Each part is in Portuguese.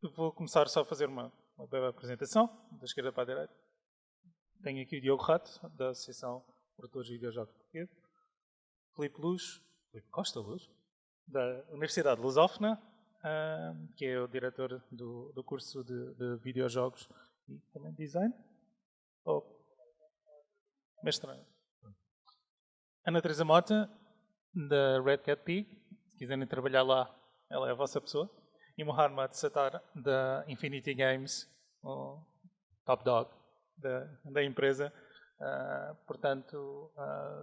Eu vou começar só a fazer uma breve apresentação, da esquerda para a direita. Tenho aqui o Diogo Rato, da Associação de Produtores de Videojogos Portugueses. Filipe Costa Luz, da Universidade Lusófona, que é o diretor do curso de videojogos e também design. Mestrado. Ana Teresa Mota, da Red Cat Pig, se quiserem trabalhar lá, ela é a vossa pessoa. E Mohamed Sattar, da Infinity Games, o top dog da empresa. Portanto,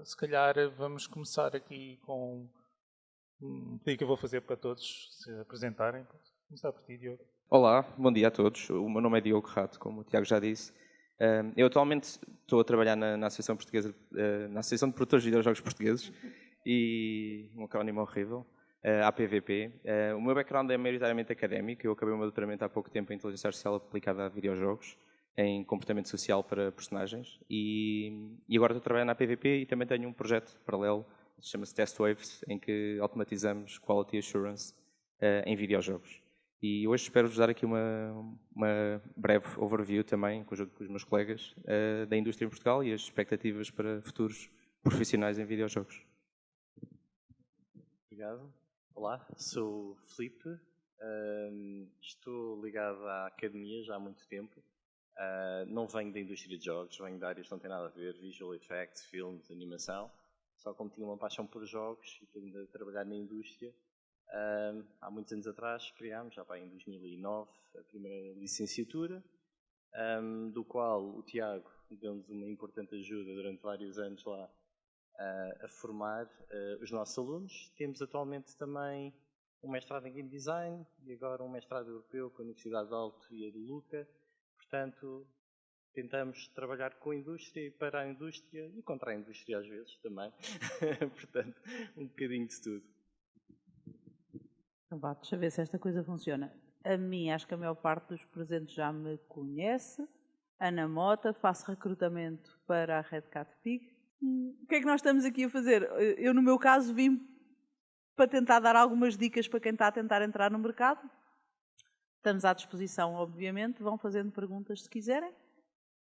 se calhar vamos começar aqui com um pedido que eu vou fazer para todos se apresentarem. Começar por ti, Diogo. Olá, bom dia a todos. O meu nome é Diogo Rato, como o Tiago já disse. Eu atualmente estou a trabalhar na Associação Portuguesa, na Associação de Produtores de Videojogos Portugueses, e um acrónimo horrível, APVP. O meu background é maioritariamente académico. Eu acabei o meu doutoramento há pouco tempo em Inteligência Artificial aplicada a videojogos, em comportamento social para personagens. E agora estou a trabalhar na APVP e também tenho um projeto paralelo, que chama-se Test Waves, em que automatizamos Quality Assurance em videojogos. E hoje espero-vos dar aqui uma breve overview também, com os meus colegas, da indústria em Portugal e as expectativas para futuros profissionais em videojogos. Obrigado. Olá, sou o Filipe, estou ligado à academia já há muito tempo. Não venho da indústria de jogos, venho de áreas que não têm nada a ver, visual effects, filmes, animação. Só como tinha uma paixão por jogos e tendo a trabalhar na indústria, há muitos anos atrás criámos, já em 2009, a primeira licenciatura, do qual o Tiago deu-nos uma importante ajuda durante vários anos lá a formar os nossos alunos. Temos atualmente também um mestrado em Game Design e agora um mestrado europeu com a Universidade de Alto e a de Luca. Portanto, tentamos trabalhar com a indústria e para a indústria e contra a indústria às vezes também. Portanto, um bocadinho de tudo. Então vá, deixa eu ver se esta coisa funciona. A mim, acho que a maior parte dos presentes já me conhece. Ana Mota, faço recrutamento para a Red Cat Pig. O que é que nós estamos aqui a fazer? Eu, no meu caso, vim para tentar dar algumas dicas para quem está a tentar entrar no mercado. Estamos à disposição, obviamente. Vão fazendo perguntas se quiserem.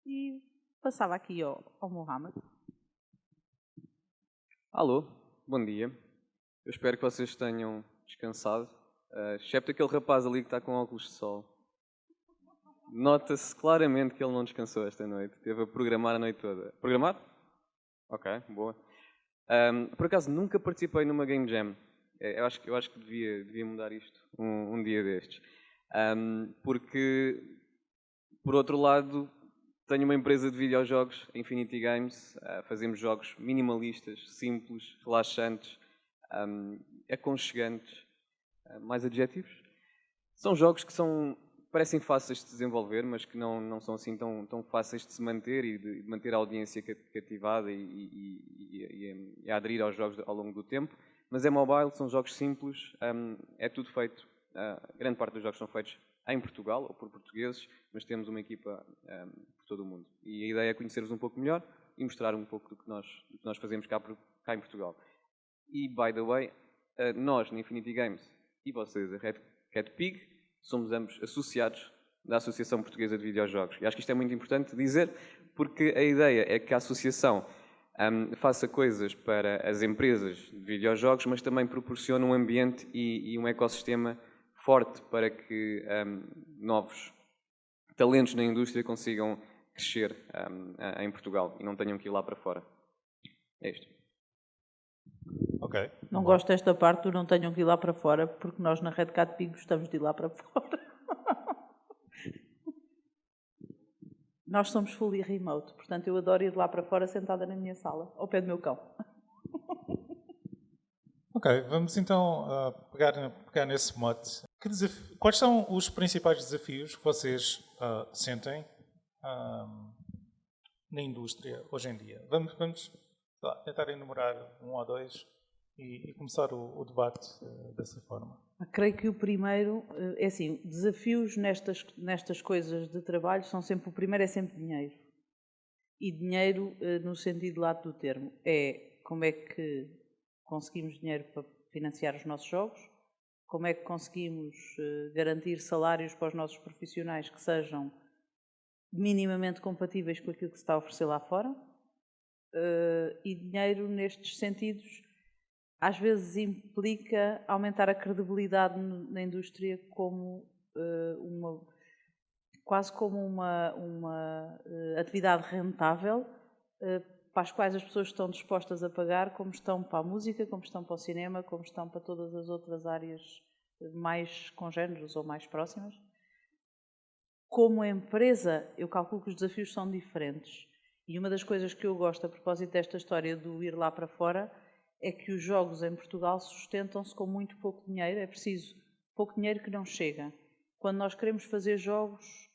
E passava aqui ao Mohamed. Alô, bom dia. Eu espero que vocês tenham descansado, excepto aquele rapaz ali que está com óculos de sol. Nota-se claramente que ele não descansou esta noite. Esteve a programar a noite toda. Programar? Ok, boa. Por acaso, nunca participei numa Game Jam. Eu acho que devia mudar isto um dia destes. Porque, por outro lado, tenho uma empresa de videojogos, Infinity Games. Fazemos jogos minimalistas, simples, relaxantes, aconchegantes. Mais adjetivos? São jogos que parecem fáceis de desenvolver, mas que não são assim tão fáceis de se manter e de manter a audiência cativada e a aderir aos jogos ao longo do tempo. Mas é mobile, são jogos simples, é tudo feito, grande parte dos jogos são feitos em Portugal ou por portugueses, mas temos uma equipa por todo o mundo. E a ideia é conhecer-vos um pouco melhor e mostrar um pouco do que nós fazemos cá em Portugal. E, by the way, nós, na Infinity Games, e vocês, a Red Cat Pig, somos ambos associados da Associação Portuguesa de Videojogos. E acho que isto é muito importante dizer, porque a ideia é que a associação faça coisas para as empresas de videojogos, mas também proporcione um ambiente e um ecossistema forte para que novos talentos na indústria consigam crescer em Portugal e não tenham que ir lá para fora. É isto. Ok. Não gosto desta parte do não tenham que ir lá para fora, porque nós na Red Cat Pig gostamos de ir lá para fora. Nós somos fully remote, portanto eu adoro ir lá para fora sentada na minha sala, ao pé do meu cão. Ok, vamos então pegar nesse mote. Quais são os principais desafios que vocês sentem na indústria hoje em dia? Vamos tentar enumerar um ou dois e começar o debate dessa forma. Creio que o primeiro, é assim, desafios nestas coisas de trabalho o primeiro é sempre dinheiro. E dinheiro no sentido lato do termo. É como é que conseguimos dinheiro para financiar os nossos jogos, como é que conseguimos garantir salários para os nossos profissionais que sejam minimamente compatíveis com aquilo que se está a oferecer lá fora. E dinheiro, nestes sentidos, às vezes implica aumentar a credibilidade na indústria como quase como uma atividade rentável, para as quais as pessoas estão dispostas a pagar, como estão para a música, como estão para o cinema, como estão para todas as outras áreas mais congêneres ou mais próximas. Como empresa, eu calculo que os desafios são diferentes. E uma das coisas que eu gosto a propósito desta história do ir lá para fora é que os jogos em Portugal sustentam-se com muito pouco dinheiro. É preciso pouco dinheiro que não chega. Quando nós queremos fazer jogos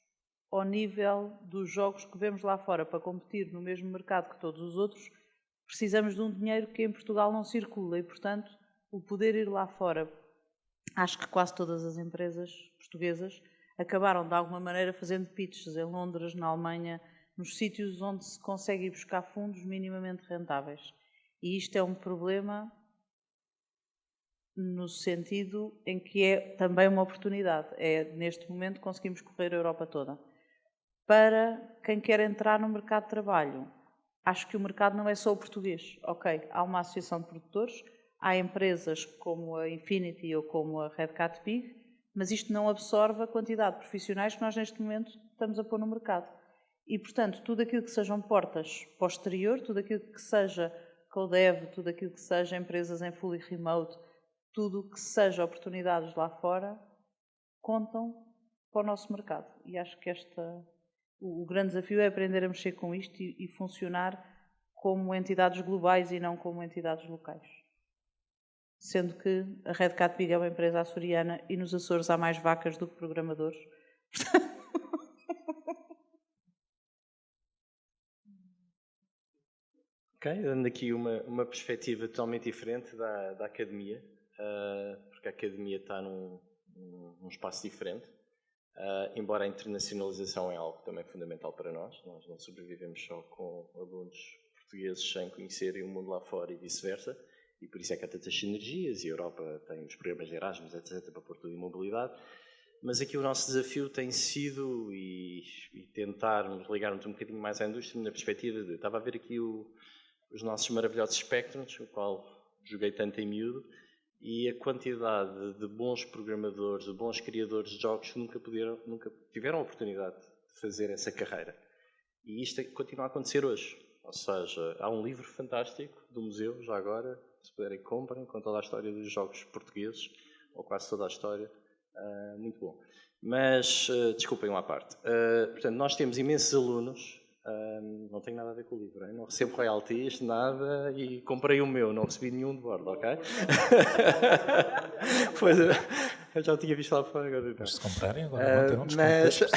ao nível dos jogos que vemos lá fora para competir no mesmo mercado que todos os outros, precisamos de um dinheiro que em Portugal não circula e, portanto, o poder ir lá fora. Acho que quase todas as empresas portuguesas acabaram, de alguma maneira, fazendo pitches em Londres, na Alemanha, nos sítios onde se consegue ir buscar fundos minimamente rentáveis. E isto é um problema no sentido em que é também uma oportunidade. Neste momento, conseguimos correr a Europa toda. Para quem quer entrar no mercado de trabalho, acho que o mercado não é só o português. Ok, há uma associação de produtores, há empresas como a Infinity ou como a Red Cat Pig, mas isto não absorve a quantidade de profissionais que nós neste momento estamos a pôr no mercado. E, portanto, tudo aquilo que sejam portas para o exterior, tudo aquilo que seja co-dev, tudo aquilo que seja empresas em fully remote, tudo que seja oportunidades lá fora, contam para o nosso mercado. E acho que o grande desafio é aprender a mexer com isto e funcionar como entidades globais e não como entidades locais. Sendo que a Red Cat Pig é uma empresa açoriana e nos Açores há mais vacas do que programadores. Ok, dando aqui uma perspectiva totalmente diferente da academia, porque a academia está num espaço diferente, embora a internacionalização é algo também fundamental para nós não sobrevivemos só com alunos portugueses sem conhecerem o mundo lá fora e vice-versa, e por isso é que há tantas sinergias, e a Europa tem os programas de Erasmus, etc., para pôr tudo em mobilidade. Mas aqui o nosso desafio tem sido, e tentarmos ligarmos um bocadinho mais à indústria, na perspectiva de, estava a ver aqui os nossos maravilhosos Spectrums, o qual joguei tanto em miúdo, e a quantidade de bons programadores, de bons criadores de jogos que nunca tiveram a oportunidade de fazer essa carreira. E isto continua a acontecer hoje. Ou seja, há um livro fantástico do museu, já agora, se puderem comprem, com toda a história dos jogos portugueses, ou quase toda a história, muito bom. Mas, desculpem uma parte. Portanto, nós temos imensos alunos, não tem nada a ver com o livro, hein? Não recebo royalties, nada, e comprei o meu, não recebi nenhum de bordo, ok? Pois, eu já o tinha visto lá fora. Agora mas se comprarem, agora vão ter um desconto.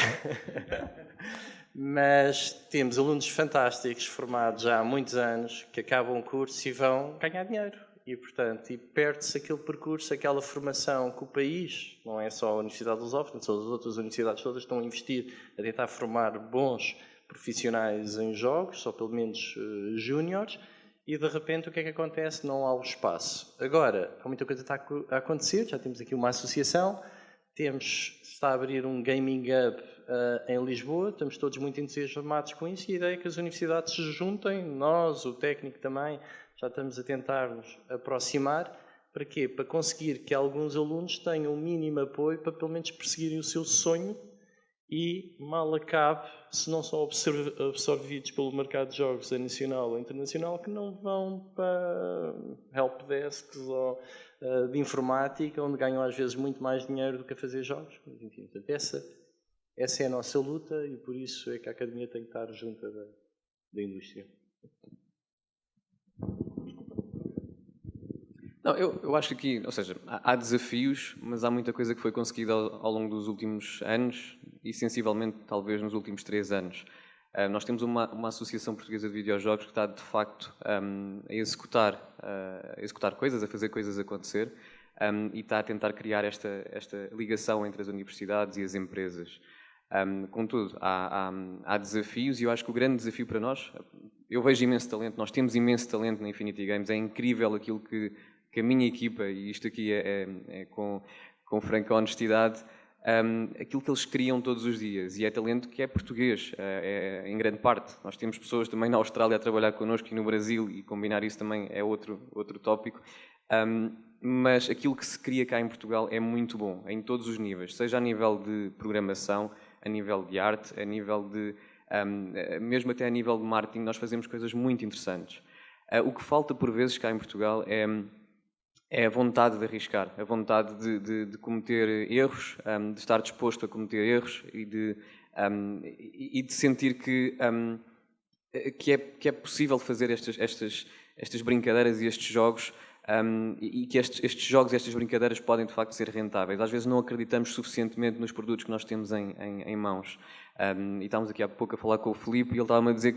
Mas temos alunos fantásticos, formados já há muitos anos, que acabam o curso e vão ganhar dinheiro. E, portanto, perde-se aquele percurso, aquela formação que o país, não é só a Universidade de Lusófona, são as outras universidades todas, estão a investir, a tentar formar bons profissionais em jogos, ou pelo menos júniores, e de repente o que é que acontece? Não há o espaço. Agora, há muita coisa que está a acontecer, já temos aqui uma associação, está a abrir um Gaming Hub em Lisboa, estamos todos muito entusiasmados com isso, e a ideia é que as universidades se juntem, nós, o técnico também, já estamos a tentar nos aproximar. Para quê? Para conseguir que alguns alunos tenham o mínimo apoio para pelo menos perseguirem o seu sonho e, mal acabe, se não são absorvidos pelo mercado de jogos a nacional ou internacional, que não vão para helpdesks ou de informática, onde ganham às vezes muito mais dinheiro do que a fazer jogos. Enfim, portanto, essa é a nossa luta e por isso é que a Academia tem que estar junto da indústria. Não, eu acho que aqui, ou seja, há desafios, mas há muita coisa que foi conseguida ao longo dos últimos anos e sensivelmente talvez nos últimos 3 anos. Nós temos uma Associação Portuguesa de Videojogos que está de facto a executar coisas, a fazer coisas acontecer e está a tentar criar esta ligação entre as universidades e as empresas. Contudo, há desafios e eu acho que o grande desafio para nós, eu vejo imenso talento, nós temos imenso talento na Infinity Games, é incrível aquilo que a minha equipa, e isto aqui é com com franca honestidade, aquilo que eles criam todos os dias. E é talento que é português, em grande parte. Nós temos pessoas também na Austrália a trabalhar connosco e no Brasil, e combinar isso também é outro tópico. Mas aquilo que se cria cá em Portugal é muito bom, em todos os níveis, seja a nível de programação, a nível de arte, a nível de... mesmo até a nível de marketing, nós fazemos coisas muito interessantes. O que falta por vezes cá em Portugal é a vontade de arriscar, a vontade de cometer erros, de estar disposto a cometer erros e de sentir que é possível fazer estas brincadeiras e estes jogos, e que estes jogos e estas brincadeiras podem de facto ser rentáveis. Às vezes não acreditamos suficientemente nos produtos que nós temos em mãos. E estávamos aqui há pouco a falar com o Filipe e ele estava-me a dizer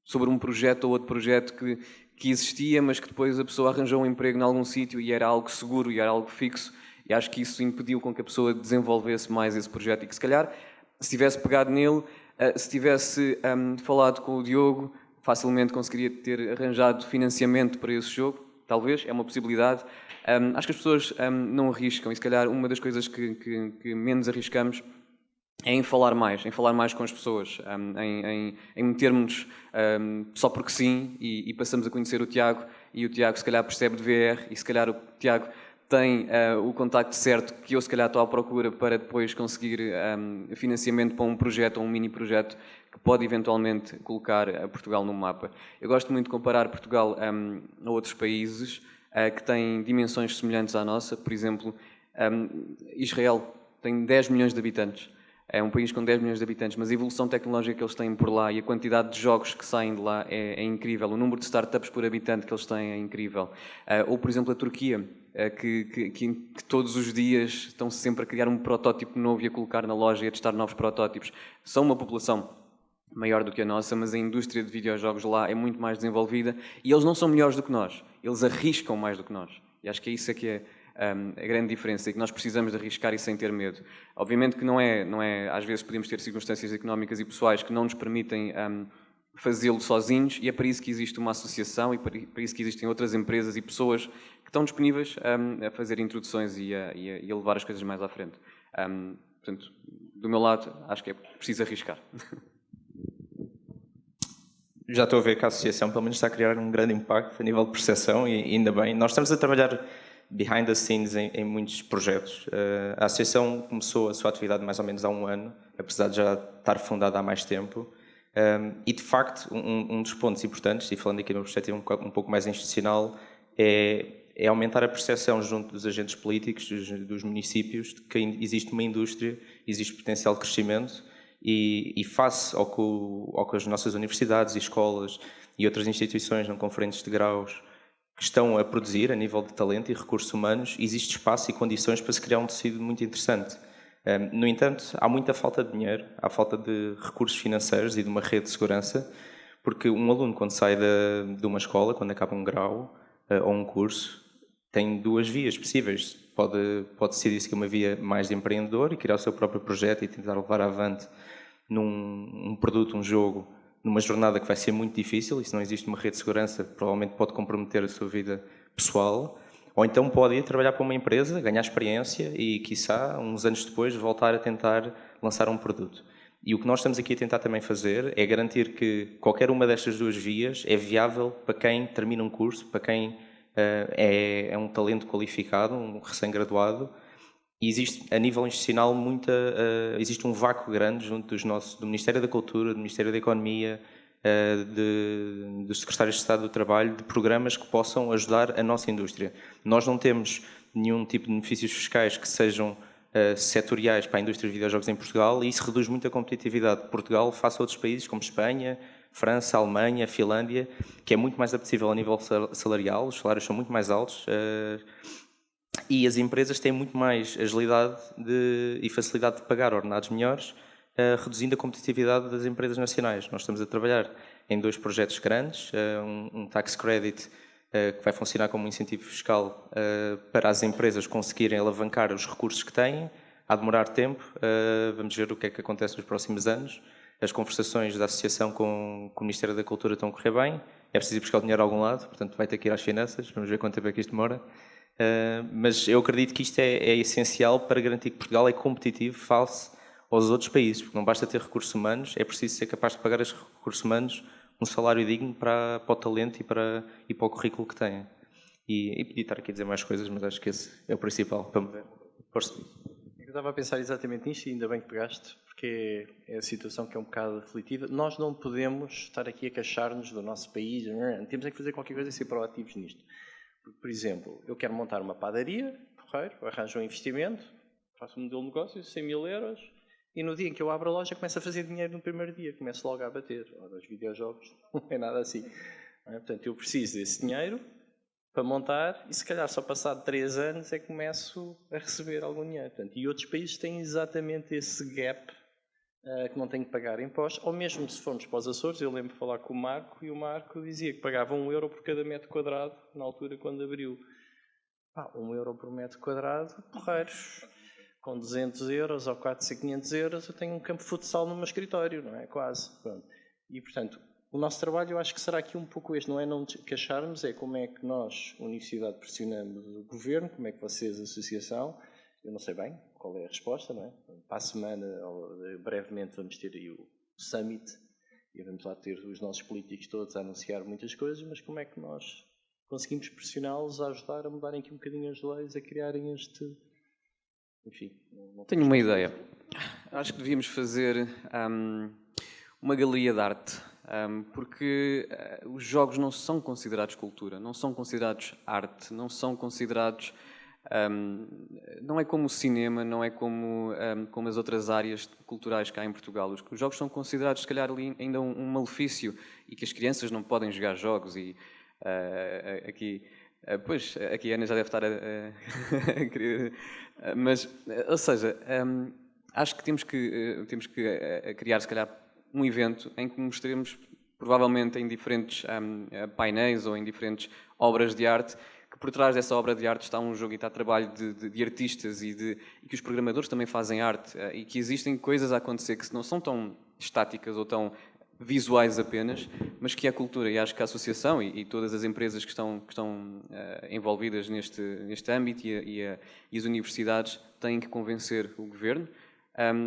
sobre um projeto ou outro projeto que existia, mas que depois a pessoa arranjou um emprego em algum sítio e era algo seguro e era algo fixo, e acho que isso impediu com que a pessoa desenvolvesse mais esse projeto e que se calhar, se tivesse pegado nele, se tivesse falado com o Diogo, facilmente conseguiria ter arranjado financiamento para esse jogo, talvez, é uma possibilidade. Acho que as pessoas não arriscam, e se calhar uma das coisas que menos arriscamos é em falar mais com as pessoas, em metermos só porque sim, e passamos a conhecer o Tiago, e o Tiago se calhar percebe de VR, e se calhar o Tiago tem o contacto certo que eu se calhar estou à procura para depois conseguir financiamento para um projeto ou um mini projeto que pode eventualmente colocar Portugal no mapa. Eu gosto muito de comparar Portugal a outros países que têm dimensões semelhantes à nossa. Por exemplo, Israel tem 10 milhões de habitantes. É um país com 10 milhões de habitantes, mas a evolução tecnológica que eles têm por lá e a quantidade de jogos que saem de lá é incrível. O número de startups por habitante que eles têm é incrível. Ou, por exemplo, a Turquia, que todos os dias estão sempre a criar um protótipo novo e a colocar na loja e a testar novos protótipos. São uma população maior do que a nossa, mas a indústria de videojogos lá é muito mais desenvolvida e eles não são melhores do que nós. Eles arriscam mais do que nós. E acho que é isso que é a grande diferença, e que nós precisamos de arriscar e sem ter medo. Obviamente que não é, às vezes podemos ter circunstâncias económicas e pessoais que não nos permitem fazê-lo sozinhos, e é para isso que existe uma associação e para isso que existem outras empresas e pessoas que estão disponíveis a fazer introduções e a levar as coisas mais à frente. Portanto, do meu lado, acho que é preciso arriscar. Já estou a ver que a associação pelo menos está a criar um grande impacto a nível de percepção, e ainda bem. Nós estamos a trabalhar behind the scenes em muitos projetos. A associação começou a sua atividade mais ou menos há um ano, apesar de já estar fundada há mais tempo. E, de facto, um dos pontos importantes, e falando aqui numa perspectiva um pouco mais institucional, é aumentar a percepção junto dos agentes políticos, dos municípios, de que existe uma indústria, existe potencial de crescimento, e face ao que as nossas universidades e escolas e outras instituições não conferentes de graus que estão a produzir a nível de talento e recursos humanos, existe espaço e condições para se criar um tecido muito interessante. No entanto, há muita falta de dinheiro, há falta de recursos financeiros e de uma rede de segurança, porque um aluno, quando sai de uma escola, quando acaba um grau ou um curso, tem duas vias possíveis. Pode decidir seguir uma via mais de empreendedor e criar o seu próprio projeto e tentar levar avante num produto, um jogo, numa jornada que vai ser muito difícil, e se não existe uma rede de segurança, provavelmente pode comprometer a sua vida pessoal. Ou então pode ir trabalhar para uma empresa, ganhar experiência e, quiçá, uns anos depois, voltar a tentar lançar um produto. E o que nós estamos aqui a tentar também fazer é garantir que qualquer uma destas duas vias é viável para quem termina um curso, para quem é um talento qualificado, um recém-graduado. E existe, a nível institucional, existe um vácuo grande junto do Ministério da Cultura, do Ministério da Economia, dos secretários de Estado do Trabalho, de programas que possam ajudar a nossa indústria. Nós não temos nenhum tipo de benefícios fiscais que sejam setoriais para a indústria de videojogos em Portugal, e isso reduz muito a competitividade de Portugal face a outros países como Espanha, França, Alemanha, Finlândia, que é muito mais apetecível a nível salarial, os salários são muito mais altos, e as empresas têm muito mais agilidade e facilidade de pagar ordenados melhores, reduzindo a competitividade das empresas nacionais. Nós estamos a trabalhar em 2 projetos grandes, um tax credit que vai funcionar como um incentivo fiscal para as empresas conseguirem alavancar os recursos que têm. Há de demorar tempo, vamos ver o que é que acontece nos próximos anos. As conversações da associação com o Ministério da Cultura estão a correr bem. É preciso ir buscar o dinheiro a algum lado, portanto vai ter que ir às finanças, vamos ver quanto tempo é que isto demora. Mas eu acredito que isto é essencial para garantir que Portugal é competitivo face aos outros países, porque não basta ter recursos humanos, é preciso ser capaz de pagar esses recursos humanos um salário digno para o talento e para o currículo que têm. E podia estar aqui a dizer mais coisas, mas acho que esse é o principal para me ver. Força. Eu estava a pensar exatamente nisto e ainda bem que pegaste, porque é a situação que é um bocado aflitiva. Nós não podemos estar aqui a queixar-nos do nosso país, temos é que fazer qualquer coisa e ser proativos nisto. Porque, por exemplo, eu quero montar uma padaria, porreiro, arranjo um investimento, faço um modelo de negócio, 100 mil euros, e no dia em que eu abro a loja começo a fazer dinheiro no primeiro dia, começo logo a bater. Ora, os videojogos não é nada assim. Não é? Portanto, eu preciso desse dinheiro para montar e se calhar só passado 3 anos é que começo a receber algum dinheiro. Portanto, e outros países têm exatamente esse gap que não têm que pagar impostos. Ou mesmo se formos para os Açores, eu lembro de falar com o Marco e o Marco dizia que pagava 1 euro por cada metro quadrado na altura quando abriu. 1 euro por metro quadrado, porreiros. Com 200 euros ou 400, 500 euros eu tenho um campo de futsal no meu escritório, não é? Quase. Pronto. E, portanto, o nosso trabalho eu acho que será aqui um pouco este, não é não queixarmos, é como é que nós, Universidade, pressionamos o Governo, como é que vocês, a Associação, eu não sei bem qual é a resposta, não é? Para a semana, ou brevemente, vamos ter aí o Summit e vamos lá ter os nossos políticos todos a anunciar muitas coisas, mas como é que nós conseguimos pressioná-los a ajudar a mudarem aqui um bocadinho as leis, a criarem este... Enfim, tenho uma ideia. Acho que devíamos fazer uma galeria de arte, porque os jogos não são considerados cultura, não são considerados arte, não são considerados... não é como o cinema, não é como as outras áreas culturais que há em Portugal. Os jogos são considerados, se calhar, ali ainda um malefício e que as crianças não podem jogar jogos e aqui... Pois, aqui a Ana já deve estar a querer... Mas, ou seja, acho que temos que criar, se calhar, um evento em que mostremos, provavelmente em diferentes painéis ou em diferentes obras de arte, que por trás dessa obra de arte está um jogo e está trabalho de artistas e que os programadores também fazem arte e que existem coisas a acontecer que não são tão estáticas ou tão visuais apenas, mas que é a cultura. E acho que a associação e todas as empresas que estão envolvidas neste âmbito e as universidades têm que convencer o governo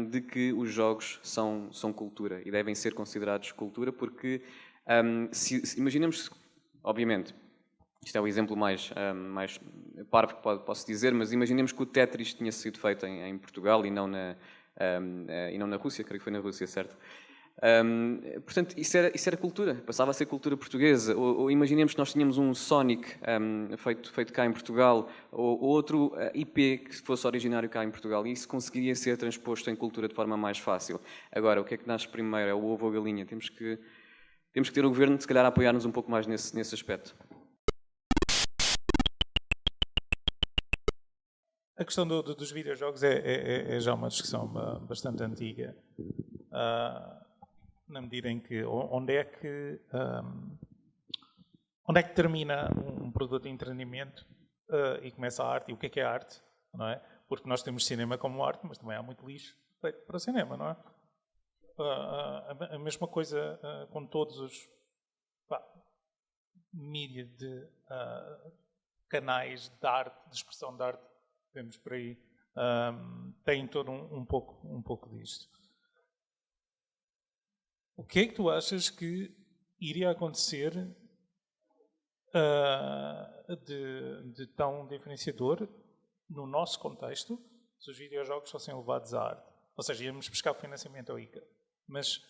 de que os jogos são cultura e devem ser considerados cultura, porque imaginemos, obviamente, isto é o exemplo mais parvo que posso dizer, mas imaginemos que o Tetris tinha sido feito em Portugal e não na Rússia, creio que foi na Rússia, certo? Portanto, isso era cultura, passava a ser cultura portuguesa. Ou imaginemos que nós tínhamos um Sonic feito cá em Portugal, ou outro IP que fosse originário cá em Portugal, e isso conseguiria ser transposto em cultura de forma mais fácil. Agora, o que é que nasce primeiro? É o ovo ou a galinha? Temos que ter o governo, se calhar, a apoiar-nos um pouco mais nesse aspecto. A questão dos videojogos é já uma discussão bastante antiga. Na medida em que onde é que termina um produto de entretenimento e começa a arte, e o que é a arte, não é? Porque nós temos cinema como arte, mas também há muito lixo feito para cinema, não é? A mesma coisa com todos os mídia de canais de arte, de expressão de arte que temos por aí, tem todo um pouco disto. O que é que tu achas que iria acontecer de tão diferenciador no nosso contexto se os videojogos fossem levados à arte? Ou seja, íamos buscar financiamento ao ICA. Mas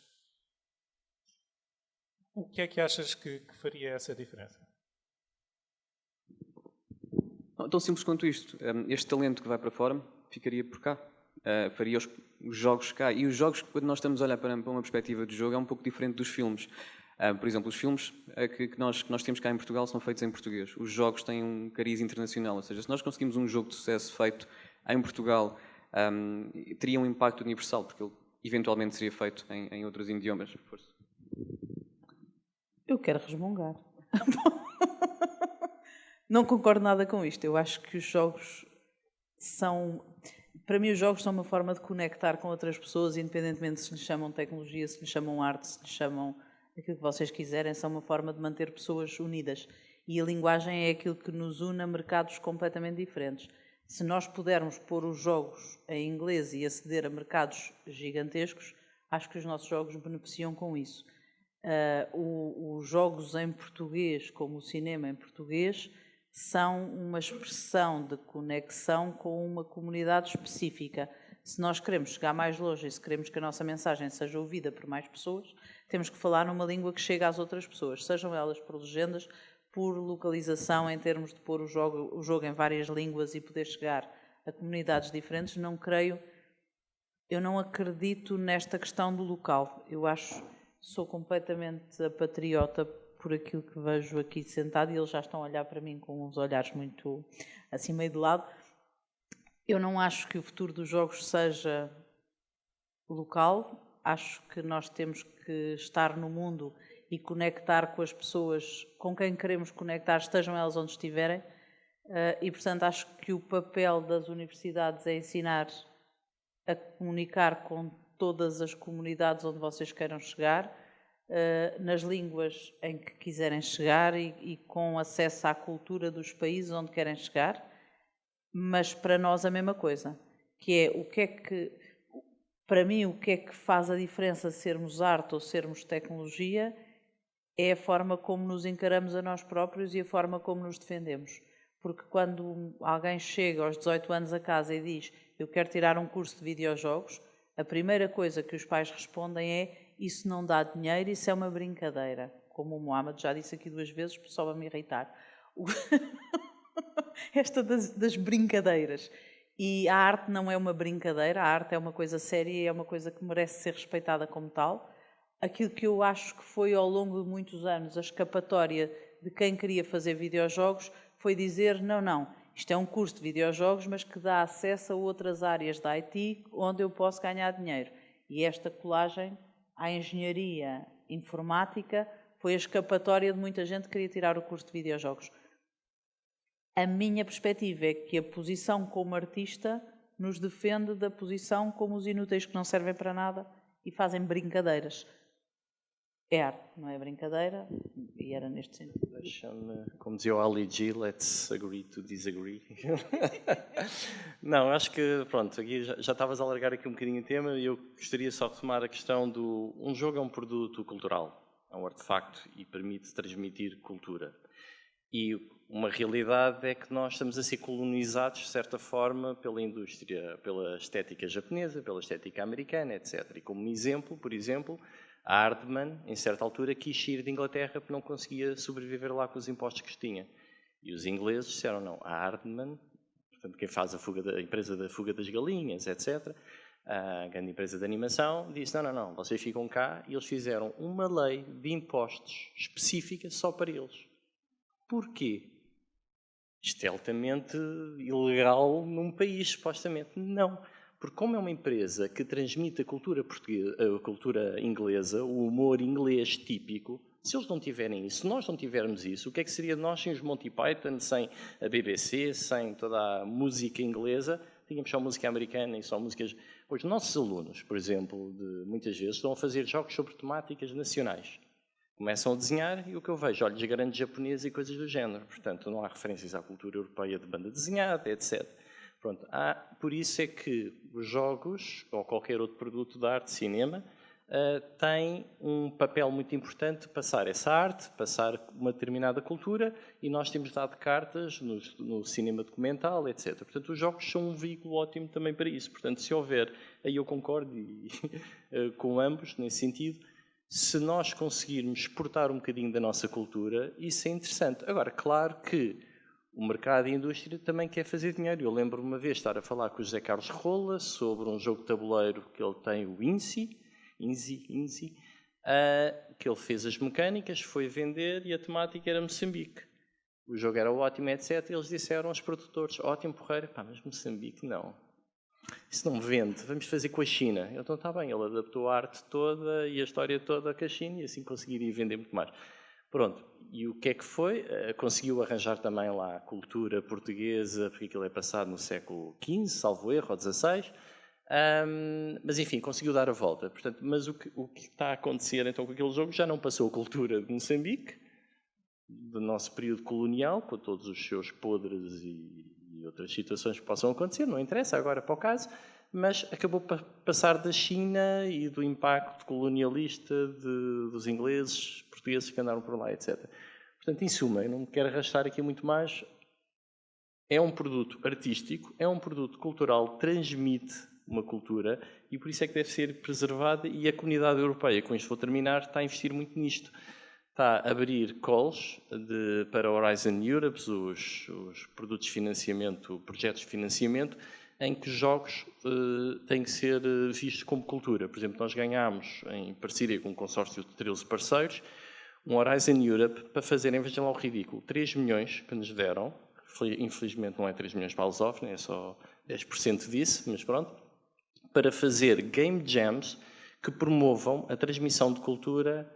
o que é que achas que faria essa diferença? Não, tão simples quanto isto. Este talento que vai para fora ficaria por cá. Faria os jogos cá. E os jogos, quando nós estamos a olhar para uma perspectiva de jogo, é um pouco diferente dos filmes. Por exemplo, os filmes que nós temos cá em Portugal são feitos em português. Os jogos têm um cariz internacional. Ou seja, se nós conseguimos um jogo de sucesso feito em Portugal, teria um impacto universal, porque ele eventualmente seria feito em outros idiomas. Força. Eu quero resmungar. Não concordo nada com isto. Eu acho que os jogos são... Para mim, os jogos são uma forma de conectar com outras pessoas, independentemente se lhes chamam tecnologia, se lhes chamam arte, se lhes chamam aquilo que vocês quiserem, são uma forma de manter pessoas unidas. E a linguagem é aquilo que nos une a mercados completamente diferentes. Se nós pudermos pôr os jogos em inglês e aceder a mercados gigantescos, acho que os nossos jogos beneficiam com isso. Os jogos em português, como o cinema em português, são uma expressão de conexão com uma comunidade específica. Se nós queremos chegar mais longe e se queremos que a nossa mensagem seja ouvida por mais pessoas, temos que falar numa língua que chegue às outras pessoas, sejam elas por legendas, por localização, em termos de pôr o jogo em várias línguas e poder chegar a comunidades diferentes. Eu não acredito nesta questão do local. Sou completamente patriota por aquilo que vejo aqui sentado e eles já estão a olhar para mim com uns olhares muito assim meio de lado. Eu não acho que o futuro dos jogos seja local. Acho que nós temos que estar no mundo e conectar com as pessoas com quem queremos conectar, estejam elas onde estiverem. E, portanto, acho que o papel das universidades é ensinar a comunicar com todas as comunidades onde vocês queiram chegar, nas línguas em que quiserem chegar e com acesso à cultura dos países onde querem chegar, mas para nós a mesma coisa, que é para mim, o que é que faz a diferença sermos arte ou sermos tecnologia é a forma como nos encaramos a nós próprios e a forma como nos defendemos. Porque quando alguém chega aos 18 anos a casa e diz eu quero tirar um curso de videojogos, a primeira coisa que os pais respondem é isso não dá dinheiro, isso é uma brincadeira. Como o Mohamed já disse aqui 2 vezes, só para me irritar. Esta das brincadeiras. E a arte não é uma brincadeira, a arte é uma coisa séria e é uma coisa que merece ser respeitada como tal. Aquilo que eu acho que foi ao longo de muitos anos a escapatória de quem queria fazer videojogos foi dizer não, isto é um curso de videojogos, mas que dá acesso a outras áreas da IT onde eu posso ganhar dinheiro. E esta colagem à engenharia informática foi a escapatória de muita gente que queria tirar o curso de videojogos. A minha perspectiva é que a posição como artista nos defende da posição como os inúteis que não servem para nada e fazem brincadeiras. É arte, não é brincadeira, e era neste sentido. Deixa-me, como dizia o Ali G, let's agree to disagree. Não, acho que, pronto, aqui já estavas a alargar aqui um bocadinho o tema e eu gostaria só de retomar a questão um jogo é um produto cultural, é um artefacto e permite transmitir cultura. E uma realidade é que nós estamos a ser colonizados, de certa forma, pela indústria, pela estética japonesa, pela estética americana, etc. E como exemplo, por exemplo, a Aardman, em certa altura, quis sair de Inglaterra porque não conseguia sobreviver lá com os impostos que tinha. E os ingleses disseram não, a Aardman, portanto, quem faz a empresa da fuga das galinhas, etc., a grande empresa de animação, disse não, vocês ficam cá, e eles fizeram uma lei de impostos específica só para eles. Porquê? Isto é altamente ilegal num país, supostamente. Não. Porque como é uma empresa que transmite a cultura portuguesa, a cultura inglesa, o humor inglês típico, se eles não tiverem isso, se nós não tivermos isso, o que é que seria de nós sem os Monty Python, sem a BBC, sem toda a música inglesa? Tínhamos só música americana e só músicas... Os nossos alunos, por exemplo, muitas vezes estão a fazer jogos sobre temáticas nacionais. Começam a desenhar e o que eu vejo, olhos grandes japoneses e coisas do género. Portanto, não há referências à cultura europeia de banda desenhada, etc. Pronto, por isso é que os jogos, ou qualquer outro produto de arte, cinema, tem um papel muito importante de passar essa arte, passar uma determinada cultura, e nós temos dado cartas no cinema documental, etc. Portanto, os jogos são um veículo ótimo também para isso. Portanto, se houver, aí eu concordo com ambos nesse sentido, se nós conseguirmos exportar um bocadinho da nossa cultura, isso é interessante. Agora, claro que o mercado e a indústria também quer fazer dinheiro. Eu lembro uma vez estar a falar com o José Carlos Rola sobre um jogo de tabuleiro que ele tem, o INSI, que ele fez as mecânicas, foi vender e a temática era Moçambique. O jogo era ótimo, etc. E eles disseram aos produtores, ótimo, porreiro, mas Moçambique não. Isso não vende, vamos fazer com a China. Então está bem, ele adaptou a arte toda e a história toda com a China e assim conseguiria vender muito mais. Pronto, e o que é que foi? Conseguiu arranjar também lá a cultura portuguesa, porque aquilo é passado no século XV, salvo erro, ou XVI. Mas enfim, conseguiu dar a volta. Portanto, mas o que está a acontecer então com aquele jogo já não passou a cultura de Moçambique, do nosso período colonial, com todos os seus podres e outras situações que possam acontecer, não interessa agora para o caso, mas acabou por passar da China e do impacto colonialista dos ingleses, portugueses que andaram por lá, etc. Portanto, em suma, eu não me quero arrastar aqui muito mais, é um produto artístico, é um produto cultural, transmite uma cultura e por isso é que deve ser preservada e a comunidade europeia, com isto vou terminar, está a investir muito nisto. Está a abrir calls para Horizon Europe, os produtos de financiamento, projetos de financiamento, em que jogos têm que ser vistos como cultura. Por exemplo, nós ganhámos, em parceria com um consórcio de 13 parceiros, um Horizon Europe para fazer, em vez de lá o ridículo, 3 milhões que nos deram, infelizmente não é 3 milhões para a lusófona, é só 10% disso, mas pronto, para fazer game jams que promovam a transmissão de cultura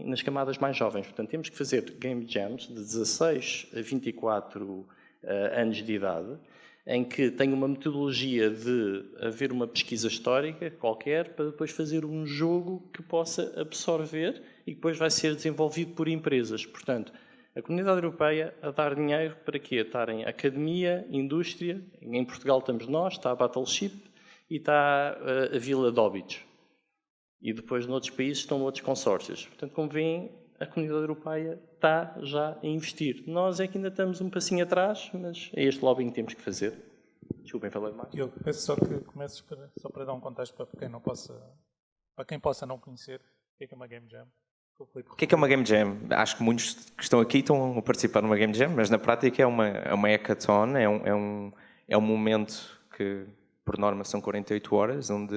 nas camadas mais jovens. Portanto, temos que fazer game jams de 16 a 24 anos de idade, em que tem uma metodologia de haver uma pesquisa histórica qualquer para depois fazer um jogo que possa absorver e que depois vai ser desenvolvido por empresas. Portanto, a comunidade europeia a dar dinheiro para quê? Estarem academia, indústria, em Portugal estamos nós, está a Battleship e está a Vila de Óbidos. E depois, noutros países, estão outros consórcios. Portanto, como veem, a comunidade europeia está já a investir. Nós é que ainda estamos um passinho atrás, mas é este lobbying que temos que fazer. Desculpem, falei demais. Eu peço só que comeces só para dar um contexto para quem possa não conhecer o que é uma Game Jam. O que é uma Game Jam? Acho que muitos que estão aqui estão a participar numa Game Jam, mas na prática é uma hackathon, é um momento que, por norma, são 48 horas, onde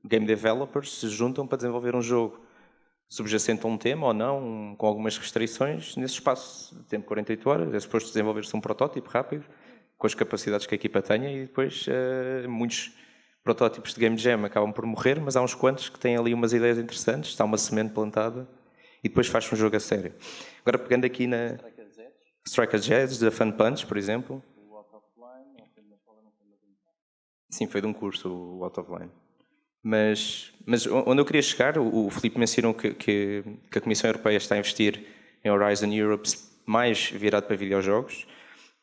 game developers se juntam para desenvolver um jogo subjacente a um tema ou não, com algumas restrições. Nesse espaço de tempo, 48 horas, é suposto desenvolver-se um protótipo rápido, com as capacidades que a equipa tenha, e depois muitos protótipos de Game Jam acabam por morrer, mas há uns quantos que têm ali umas ideias interessantes, está uma semente plantada, e depois faz um jogo a sério. Agora, pegando aqui na Strikers Edge, da Fun Punch, por exemplo. Sim, foi de um curso, o Out of Line. Mas onde eu queria chegar, o Filipe mencionou que a Comissão Europeia está a investir em Horizon Europe mais virado para videojogos,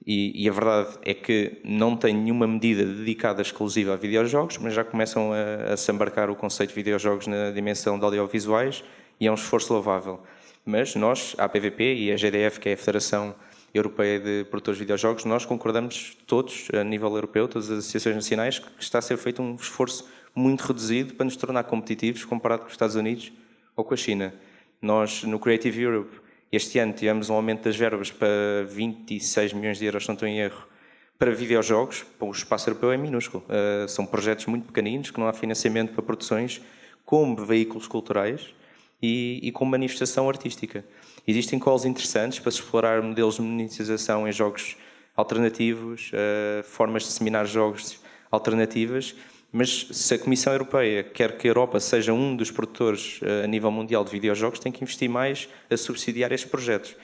e a verdade é que não tem nenhuma medida dedicada exclusiva a videojogos, mas já começam a se embarcar o conceito de videojogos na dimensão de audiovisuais, e é um esforço louvável. Mas nós, a APVP e a GDF, que é a Federação Europeia de Produtores de Videojogos, nós concordamos todos, a nível europeu, todas as associações nacionais, que está a ser feito um esforço muito reduzido para nos tornar competitivos comparado com os Estados Unidos ou com a China. Nós, no Creative Europe, este ano tivemos um aumento das verbas para 26 milhões de euros, se não estou em erro, para videojogos. O espaço europeu é minúsculo. São projetos muito pequeninos, que não há financiamento para produções como veículos culturais e com manifestação artística. Existem calls interessantes para se explorar modelos de monetização em jogos alternativos, formas de disseminar jogos alternativas, mas se a Comissão Europeia quer que a Europa seja um dos produtores a nível mundial de videojogos, tem que investir mais a subsidiar estes projetos.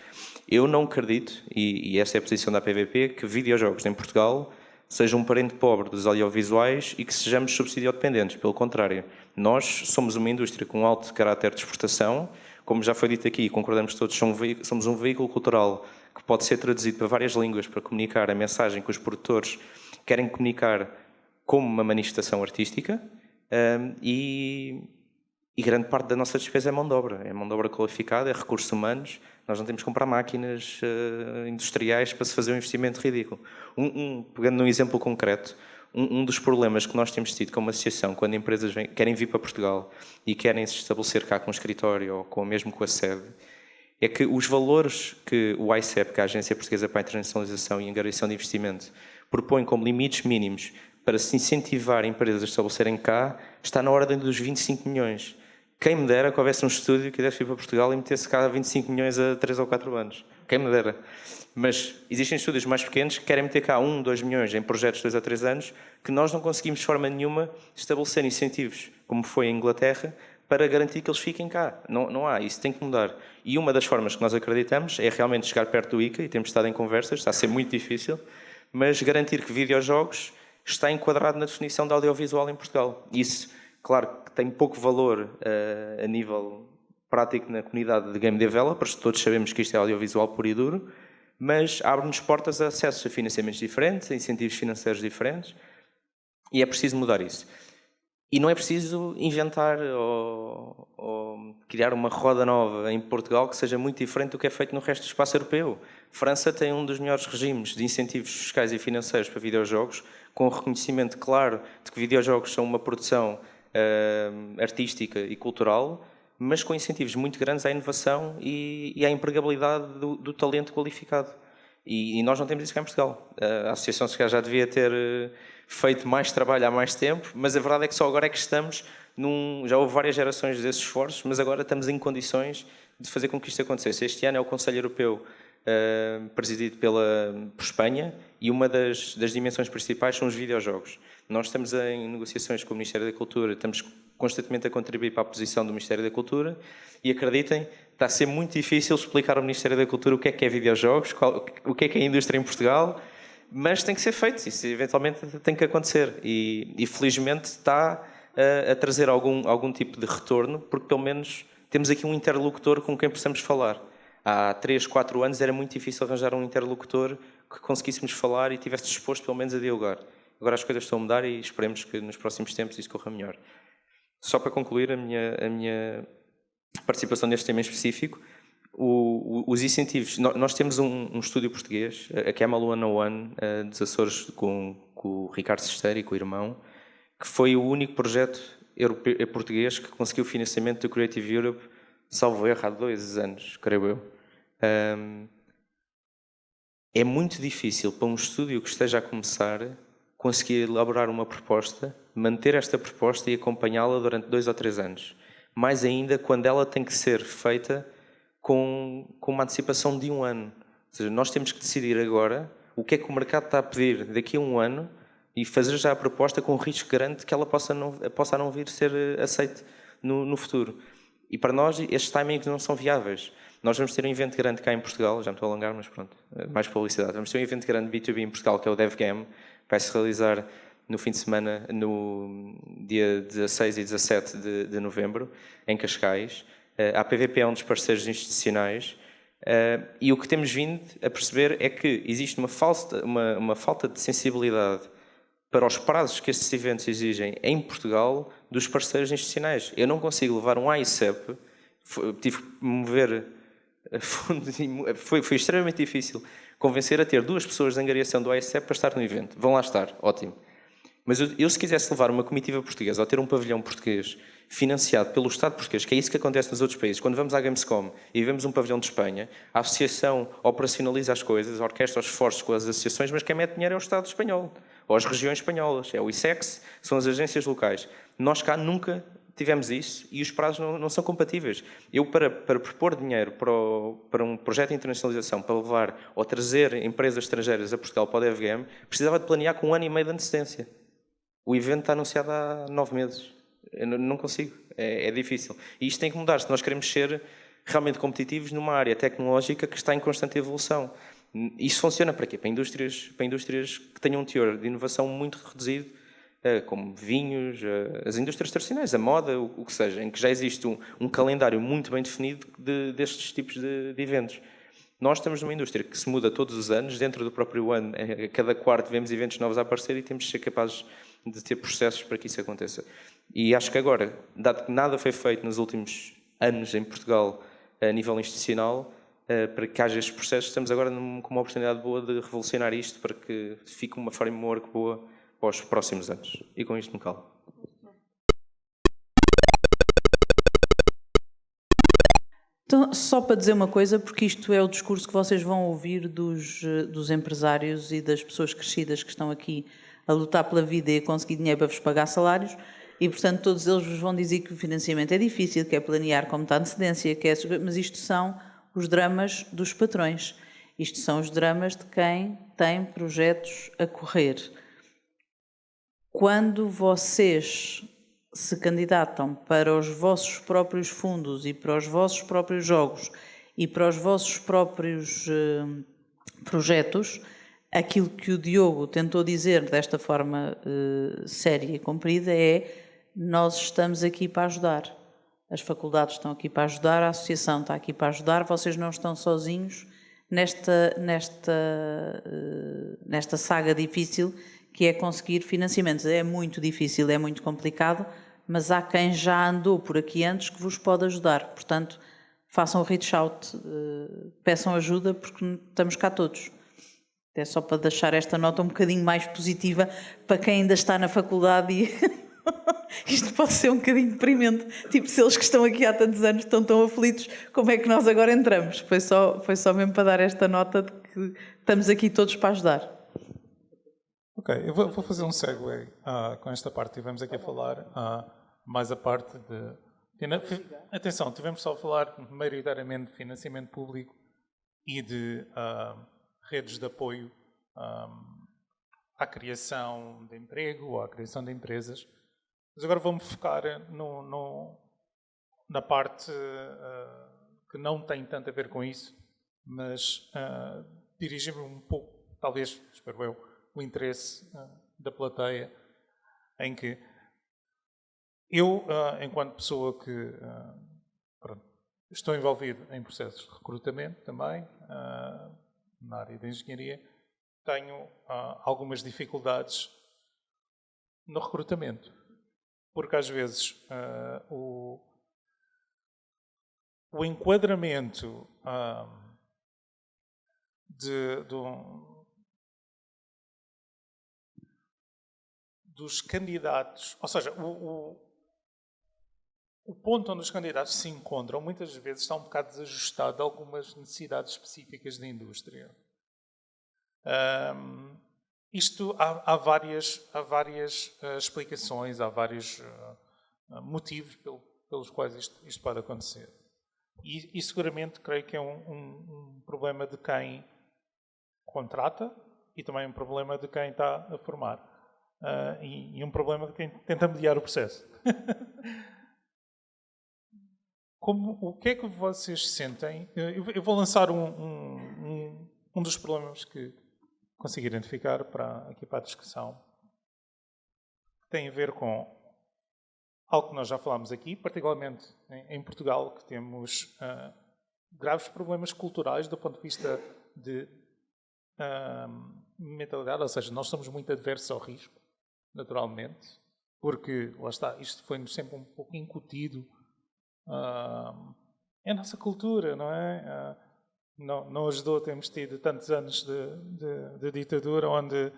Eu não acredito, e essa é a posição da PVP, que videojogos em Portugal sejam um parente pobre dos audiovisuais e que sejamos subsidiodependentes. Pelo contrário, nós somos uma indústria com alto caráter de exportação. Como já foi dito aqui, concordamos todos, somos um veículo cultural que pode ser traduzido para várias línguas para comunicar a mensagem que os produtores querem comunicar como uma manifestação artística, e grande parte da nossa despesa é mão de obra qualificada, é recursos humanos. Nós não temos que comprar máquinas industriais para se fazer um investimento ridículo. Pegando num exemplo concreto, um dos problemas que nós temos tido como associação, quando empresas querem vir para Portugal e querem se estabelecer cá com um escritório ou mesmo com a sede, é que os valores que o ICEP, que é a Agência Portuguesa para a Internacionalização e Angariação de Investimento, propõe como limites mínimos para se incentivar empresas a estabelecerem cá, está na ordem dos 25 milhões. Quem me dera que houvesse um estúdio que desse vir para Portugal e metesse cá 25 milhões a 3 ou 4 anos. Quem me dera. Mas existem estúdios mais pequenos que querem meter cá 1, 2 milhões em projetos de 2 a 3 anos, que nós não conseguimos de forma nenhuma estabelecer incentivos, como foi em Inglaterra, para garantir que eles fiquem cá. Não há. Isso tem que mudar. E uma das formas que nós acreditamos é realmente chegar perto do ICA, e temos estado em conversas, está a ser muito difícil, mas garantir que videojogos está enquadrado na definição de audiovisual em Portugal. Isso, claro, que tem pouco valor a nível prático na comunidade de game developers, todos sabemos que isto é audiovisual puro e duro, mas abre-nos portas a acessos a financiamentos diferentes, a incentivos financeiros diferentes, e é preciso mudar isso. E não é preciso inventar ou criar uma roda nova em Portugal que seja muito diferente do que é feito no resto do espaço europeu. França tem um dos melhores regimes de incentivos fiscais e financeiros para videojogos, com o reconhecimento claro de que videojogos são uma produção artística e cultural, mas com incentivos muito grandes à inovação e à empregabilidade do talento qualificado. E nós não temos isso cá em Portugal. A Associação se calhar já devia ter feito mais trabalho há mais tempo, mas a verdade é que só agora é que estamos já houve várias gerações desses esforços, mas agora estamos em condições de fazer com que isto acontecesse. Este ano é o Conselho Europeu presidido por Espanha, e uma das dimensões principais são os videojogos. Nós estamos em negociações com o Ministério da Cultura, estamos constantemente a contribuir para a posição do Ministério da Cultura, e acreditem, está a ser muito difícil explicar ao Ministério da Cultura o que é videojogos, o que é a indústria em Portugal, mas tem que ser feito, isso eventualmente tem que acontecer, e felizmente está a trazer algum tipo de retorno, porque pelo menos temos aqui um interlocutor com quem possamos falar. Há 3, 4 anos era muito difícil arranjar um interlocutor que conseguíssemos falar e tivesse disposto pelo menos a dialogar. Agora as coisas estão a mudar e esperemos que nos próximos tempos isso corra melhor. Só para concluir a minha participação neste tema em específico, os incentivos. Nós temos um estúdio português, a Camel 101, dos Açores, com o Ricardo Sesteiro e com o irmão, que foi o único projeto português que conseguiu o financiamento do Creative Europe, salvo erro, há 2 anos, creio eu. É muito difícil para um estúdio que esteja a começar conseguir elaborar uma proposta, manter esta proposta e acompanhá-la durante 2 ou 3 anos. Mais ainda quando ela tem que ser feita com uma antecipação de 1 ano. Ou seja, nós temos que decidir agora o que é que o mercado está a pedir daqui a 1 ano e fazer já a proposta com um risco grande de que ela possa não vir a ser aceite no futuro. E para nós estes timings não são viáveis. Nós vamos ter um evento grande cá em Portugal, já me estou a alongar, mas pronto, mais publicidade. Vamos ter um evento grande B2B em Portugal, que é o DevGam, vai-se realizar no fim de semana, no dia 16 e 17 de novembro, em Cascais. A PVP é um dos parceiros institucionais, e o que temos vindo a perceber é que existe uma falta de sensibilidade para os prazos que estes eventos exigem em Portugal dos parceiros institucionais. Eu não consigo levar um AICEP, tive que mover a fundo, foi extremamente difícil convencer a ter 2 pessoas de angariação do AICEP para estar no evento. Vão lá estar, ótimo. Mas eu se quisesse levar uma comitiva portuguesa ou ter um pavilhão português financiado pelo Estado português, que é isso que acontece nos outros países, quando vamos à Gamescom e vemos um pavilhão de Espanha, a associação operacionaliza as coisas, orquestra os esforços com as associações, mas quem mete dinheiro é o Estado espanhol, ou as regiões espanholas, é o ISEX, são as agências locais. Nós cá nunca tivemos isso e os prazos não são compatíveis. Eu, para propor dinheiro para um projeto de internacionalização, para levar ou trazer empresas estrangeiras a Portugal para o DevGam, precisava de planear com 1 ano e meio de antecedência. O evento está anunciado há 9 meses. Eu não consigo. É difícil. E isto tem que mudar se nós queremos ser realmente competitivos numa área tecnológica que está em constante evolução. Isso funciona para quê? Para indústrias que tenham um teor de inovação muito reduzido, como vinhos, as indústrias tradicionais, a moda, o que seja, em que já existe um calendário muito bem definido destes tipos de eventos. Nós estamos numa indústria que se muda todos os anos, dentro do próprio ano, a cada quarto vemos eventos novos a aparecer e temos de ser capazes de ter processos para que isso aconteça. E acho que agora, dado que nada foi feito nos últimos anos em Portugal a nível institucional, para que haja estes processos, estamos agora com uma oportunidade boa de revolucionar isto para que fique uma framework boa para os próximos anos. E com isto me calo. Então, só para dizer uma coisa, porque isto é o discurso que vocês vão ouvir dos empresários e das pessoas crescidas que estão aqui a lutar pela vida e a conseguir dinheiro para vos pagar salários, e, portanto, todos eles vos vão dizer que o financiamento é difícil, que é planear com muita antecedência, mas isto são os dramas dos patrões. Isto são os dramas de quem tem projetos a correr. Quando vocês se candidatam para os vossos próprios fundos e para os vossos próprios jogos e para os vossos próprios projetos, aquilo que o Diogo tentou dizer desta forma séria e comprida é: nós estamos aqui para ajudar. As faculdades estão aqui para ajudar, a associação está aqui para ajudar, vocês não estão sozinhos nesta saga difícil que é conseguir financiamentos. É muito difícil, é muito complicado, mas há quem já andou por aqui antes que vos pode ajudar. Portanto, façam o reach out, peçam ajuda, porque estamos cá todos. É só para deixar esta nota um bocadinho mais positiva para quem ainda está na faculdade e isto pode ser um bocadinho deprimente. Tipo, se eles que estão aqui há tantos anos estão tão aflitos, como é que nós agora entramos? Foi só mesmo para dar esta nota de que estamos aqui todos para ajudar. Ok, eu vou fazer um segue com esta parte. Tivemos aqui a falar mais a parte de... Atenção, tivemos só a falar maioritariamente de financiamento público e de redes de apoio à criação de emprego ou à criação de empresas. Mas agora vou-me focar na parte que não tem tanto a ver com isso, mas dirigir-me um pouco, talvez, espero eu, o interesse da plateia, em que eu, enquanto pessoa que estou envolvido em processos de recrutamento também, na área da engenharia, tenho algumas dificuldades no recrutamento. Porque às vezes o enquadramento dos candidatos, ou seja, o ponto onde os candidatos se encontram muitas vezes está um bocado desajustado a algumas necessidades específicas da indústria. Há várias explicações, há vários motivos pelos quais isto pode acontecer. E seguramente creio que é um problema de quem contrata e também um problema de quem está a formar. E um problema de quem tenta mediar o processo. O que é que vocês sentem? Eu vou lançar um dos problemas que consegui identificar aqui para a discussão, que tem a ver com algo que nós já falámos aqui, particularmente em Portugal, que temos graves problemas culturais do ponto de vista de mentalidade, ou seja, nós somos muito adversos ao risco, naturalmente, porque, lá está, isto foi-nos sempre um pouco incutido. É a nossa cultura, não é? Não ajudou, temos tido tantos anos de ditadura onde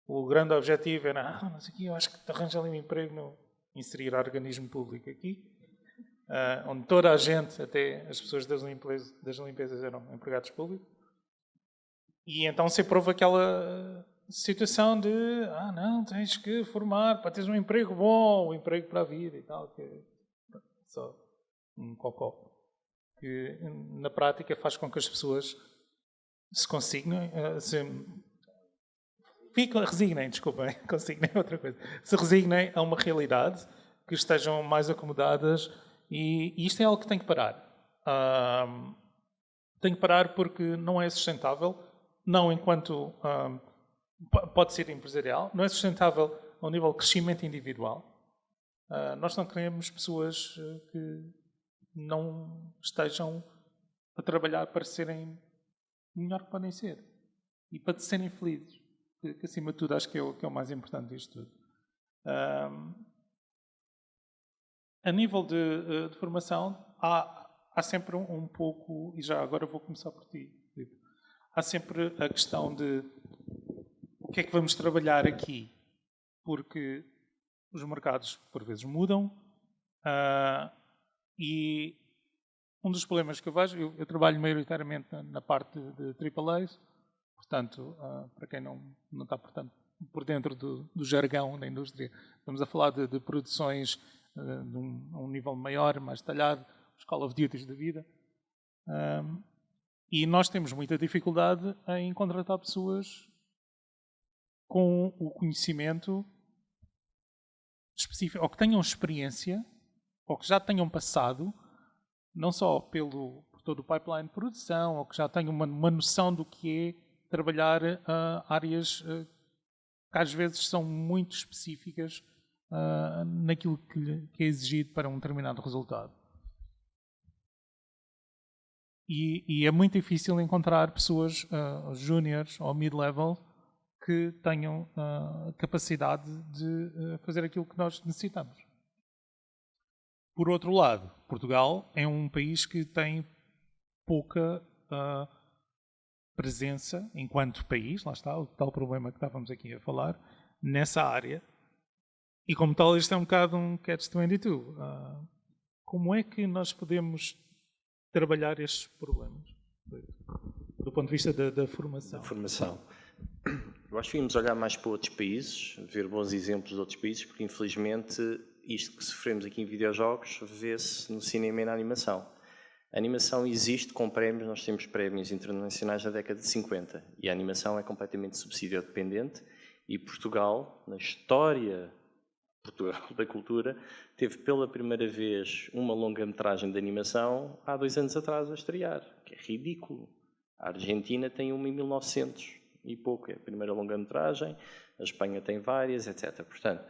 o grande objetivo era mas aqui eu acho que arranja ali um emprego no inserir organismo público aqui, onde toda a gente, até as pessoas das limpezas eram empregados públicos, e então sempre houve aquela situação de não, tens que formar para teres um emprego bom, um emprego para a vida e tal, que é só um cocó. Que na prática faz com que as pessoas se consignem, resignem, desculpem, consignem é outra coisa, se resignem a uma realidade, que estejam mais acomodadas e isto é algo que tem que parar. Tem que parar porque não é sustentável, não enquanto pode ser empresarial, não é sustentável ao nível de crescimento individual. Nós não queremos pessoas que não estejam a trabalhar para serem o melhor que podem ser e para serem felizes, que acima de tudo acho que é o mais importante disto tudo. A nível de formação há sempre um pouco, e já agora vou começar por ti, Filipe. Há sempre a questão de o que é que vamos trabalhar aqui, porque os mercados por vezes mudam. E um dos problemas que eu vejo, eu trabalho maioritariamente na parte de AAAs, portanto, para quem não está por dentro do jargão da indústria, estamos a falar de produções de um nível maior, mais detalhado, os Call of Duty da vida. E nós temos muita dificuldade em contratar pessoas com o conhecimento específico, ou que tenham experiência, ou que já tenham passado, não só por todo o pipeline de produção, ou que já tenham uma noção do que é trabalhar áreas que às vezes são muito específicas naquilo que é exigido para um determinado resultado. E é muito difícil encontrar pessoas júniores ou mid-level que tenham capacidade de fazer aquilo que nós necessitamos. Por outro lado, Portugal é um país que tem pouca presença enquanto país, lá está o tal problema que estávamos aqui a falar, nessa área. E como tal, isto é um bocado um catch-22. Como é que nós podemos trabalhar estes problemas? Do ponto de vista da formação. Formação. Eu acho que devíamos olhar mais para outros países, ver bons exemplos de outros países, porque infelizmente isto que sofremos aqui em videojogos vê-se no cinema e na animação. A animação existe com prémios, nós temos prémios internacionais na década de 50 e a animação é completamente subsídio-dependente e Portugal, na história da cultura, teve pela primeira vez uma longa-metragem de animação há 2 anos atrás a estrear, que é ridículo. A Argentina tem uma em 1900 e pouco, é a primeira longa-metragem, a Espanha tem várias, etc. Portanto,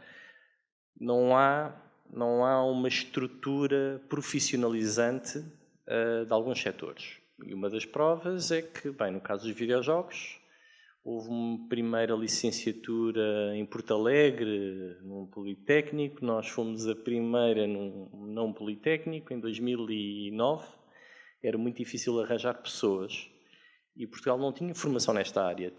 não há uma estrutura profissionalizante de alguns setores. E uma das provas é que, bem, no caso dos videojogos, houve uma primeira licenciatura em Porto Alegre, num politécnico. Nós fomos a primeira num não politécnico, em 2009. Era muito difícil arranjar pessoas. E Portugal não tinha formação nesta área.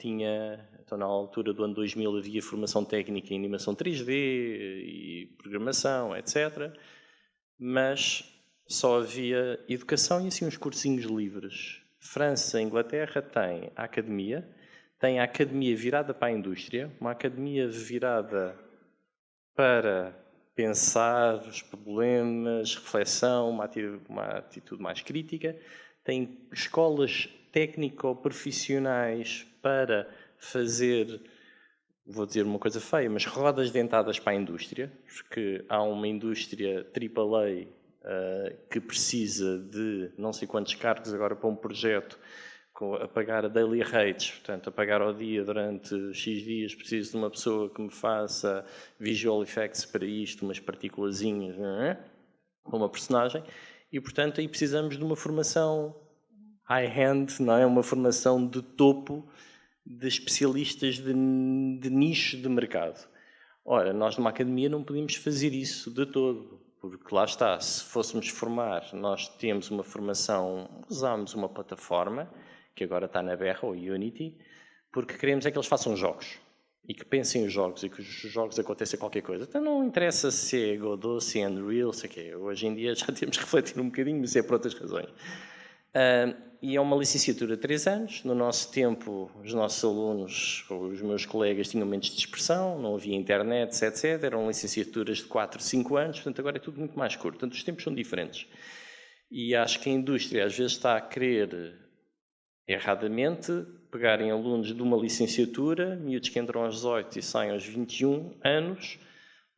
Então, na altura do ano 2000, havia formação técnica em animação 3D e programação, etc. Mas só havia educação e assim uns cursinhos livres. França e Inglaterra têm a academia virada para a indústria, uma academia virada para pensar os problemas, reflexão, uma atitude mais crítica. Tem escolas técnico-profissionais para fazer, vou dizer uma coisa feia, mas rodas dentadas para a indústria, porque há uma indústria AAA que precisa de não sei quantos cargos agora para um projeto, a pagar a daily rates, portanto, a pagar ao dia durante X dias, preciso de uma pessoa que me faça visual effects para isto, umas partículazinhas, para uma personagem, e, portanto, aí precisamos de uma formação high-hand, não é? Uma formação de topo de especialistas de nicho de mercado. Ora, nós numa academia não podemos fazer isso de todo, porque lá está, se fôssemos formar, nós temos uma formação, usámos uma plataforma, que agora está na berra, ou Unity, porque queremos é que eles façam jogos, e que pensem os jogos, e que os jogos aconteça qualquer coisa. Então não interessa se é Godot, se é Unreal, sei o quê. Hoje em dia já temos que refletir um bocadinho, mas é por outras razões. E é uma licenciatura de 3 anos. No nosso tempo, os nossos alunos, ou os meus colegas, tinham menos dispersão, não havia internet, etc. Eram licenciaturas de 4, 5 anos, portanto agora é tudo muito mais curto. Portanto, os tempos são diferentes. E acho que a indústria às vezes está a querer, erradamente, pegarem alunos de uma licenciatura, miúdos que entram aos 18 e saem aos 21 anos,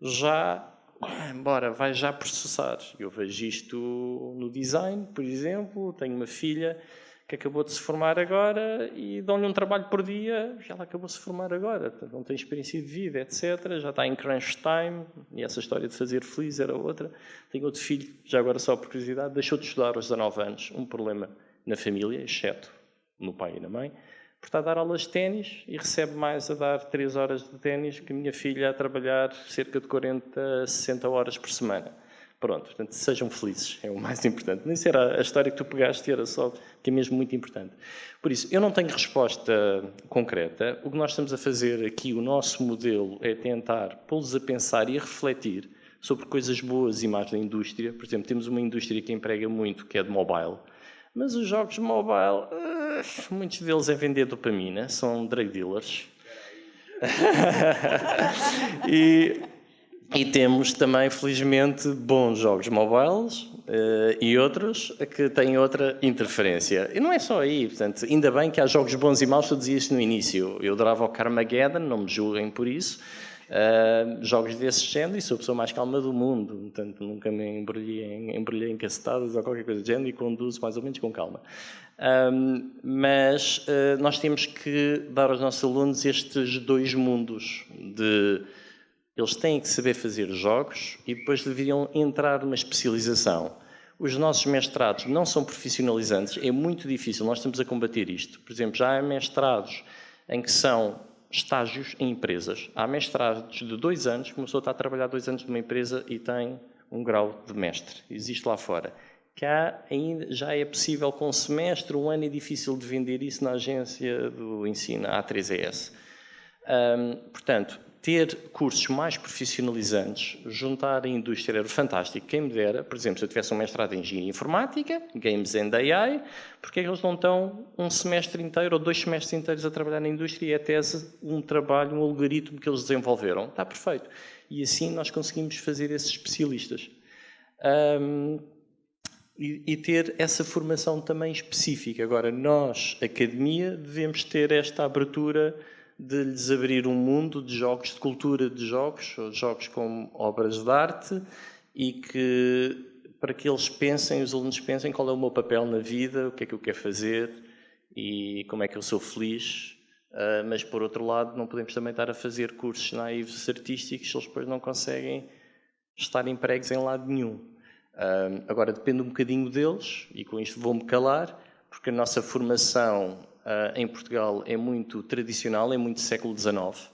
já, vai já processar. Eu vejo isto no design, por exemplo, tenho uma filha que acabou de se formar agora e dão-lhe um trabalho por dia, já ela acabou de se formar agora, portanto, não tem experiência de vida, etc. Já está em crunch time, e essa história de fazer feliz era outra. Tenho outro filho, já agora só por curiosidade, deixou de estudar aos 19 anos, um problema na família, exceto no pai e na mãe, por estar a dar aulas de ténis e recebe mais a dar 3 horas de ténis que a minha filha a trabalhar cerca de 40, 60 horas por semana. Pronto, portanto, sejam felizes, é o mais importante. Nem isso era a história que tu pegaste, era só que é mesmo muito importante. Por isso, eu não tenho resposta concreta. O que nós estamos a fazer aqui, o nosso modelo, é tentar pô-los a pensar e a refletir sobre coisas boas e más da indústria. Por exemplo, temos uma indústria que emprega muito, que é de mobile. Mas os jogos de mobile, muitos deles é vender dopamina, são drug dealers. E temos também, felizmente, bons jogos mobiles e outros que têm outra interferência. E não é só aí, portanto, ainda bem que há jogos bons e maus, tu dizias isto no início. Eu adorava o Carmageddon, não me julguem por isso. Jogos desse género, e sou a pessoa mais calma do mundo, portanto nunca me embrulhei em cacetadas ou qualquer coisa do género e conduzo mais ou menos com calma. Mas nós temos que dar aos nossos alunos estes 2 mundos de eles têm que saber fazer jogos e depois deveriam entrar numa especialização. os nossos mestrados não são profissionalizantes, é muito difícil, nós estamos a combater isto. Por exemplo, já há mestrados em que são estágios em empresas. Há mestrados de 2 anos, que uma pessoa está a trabalhar 2 anos numa empresa e tem um grau de mestre. Existe lá fora. Cá ainda já é possível com um semestre, 1 ano é difícil de vender isso na agência do ensino, a A3ES. Portanto, ter cursos mais profissionalizantes, juntar a indústria era fantástico. Quem me dera, por exemplo, se eu tivesse um mestrado em Engenharia Informática, Games and AI, porque é que eles não estão um semestre inteiro ou 2 semestres inteiros a trabalhar na indústria e a tese, um trabalho, um algoritmo que eles desenvolveram? Está perfeito. E assim nós conseguimos fazer esses especialistas. E ter essa formação também específica. Agora, nós, academia, devemos ter esta abertura de lhes abrir um mundo de jogos, de cultura de jogos, jogos como obras de arte, e que, para que eles pensem, os alunos pensem qual é o meu papel na vida, o que é que eu quero fazer e como é que eu sou feliz. Mas, por outro lado, não podemos também estar a fazer cursos naivos artísticos se eles depois não conseguem estar empregos em lado nenhum. Agora, depende um bocadinho deles, e com isto vou-me calar, porque a nossa formação em Portugal é muito tradicional, é muito século XIX,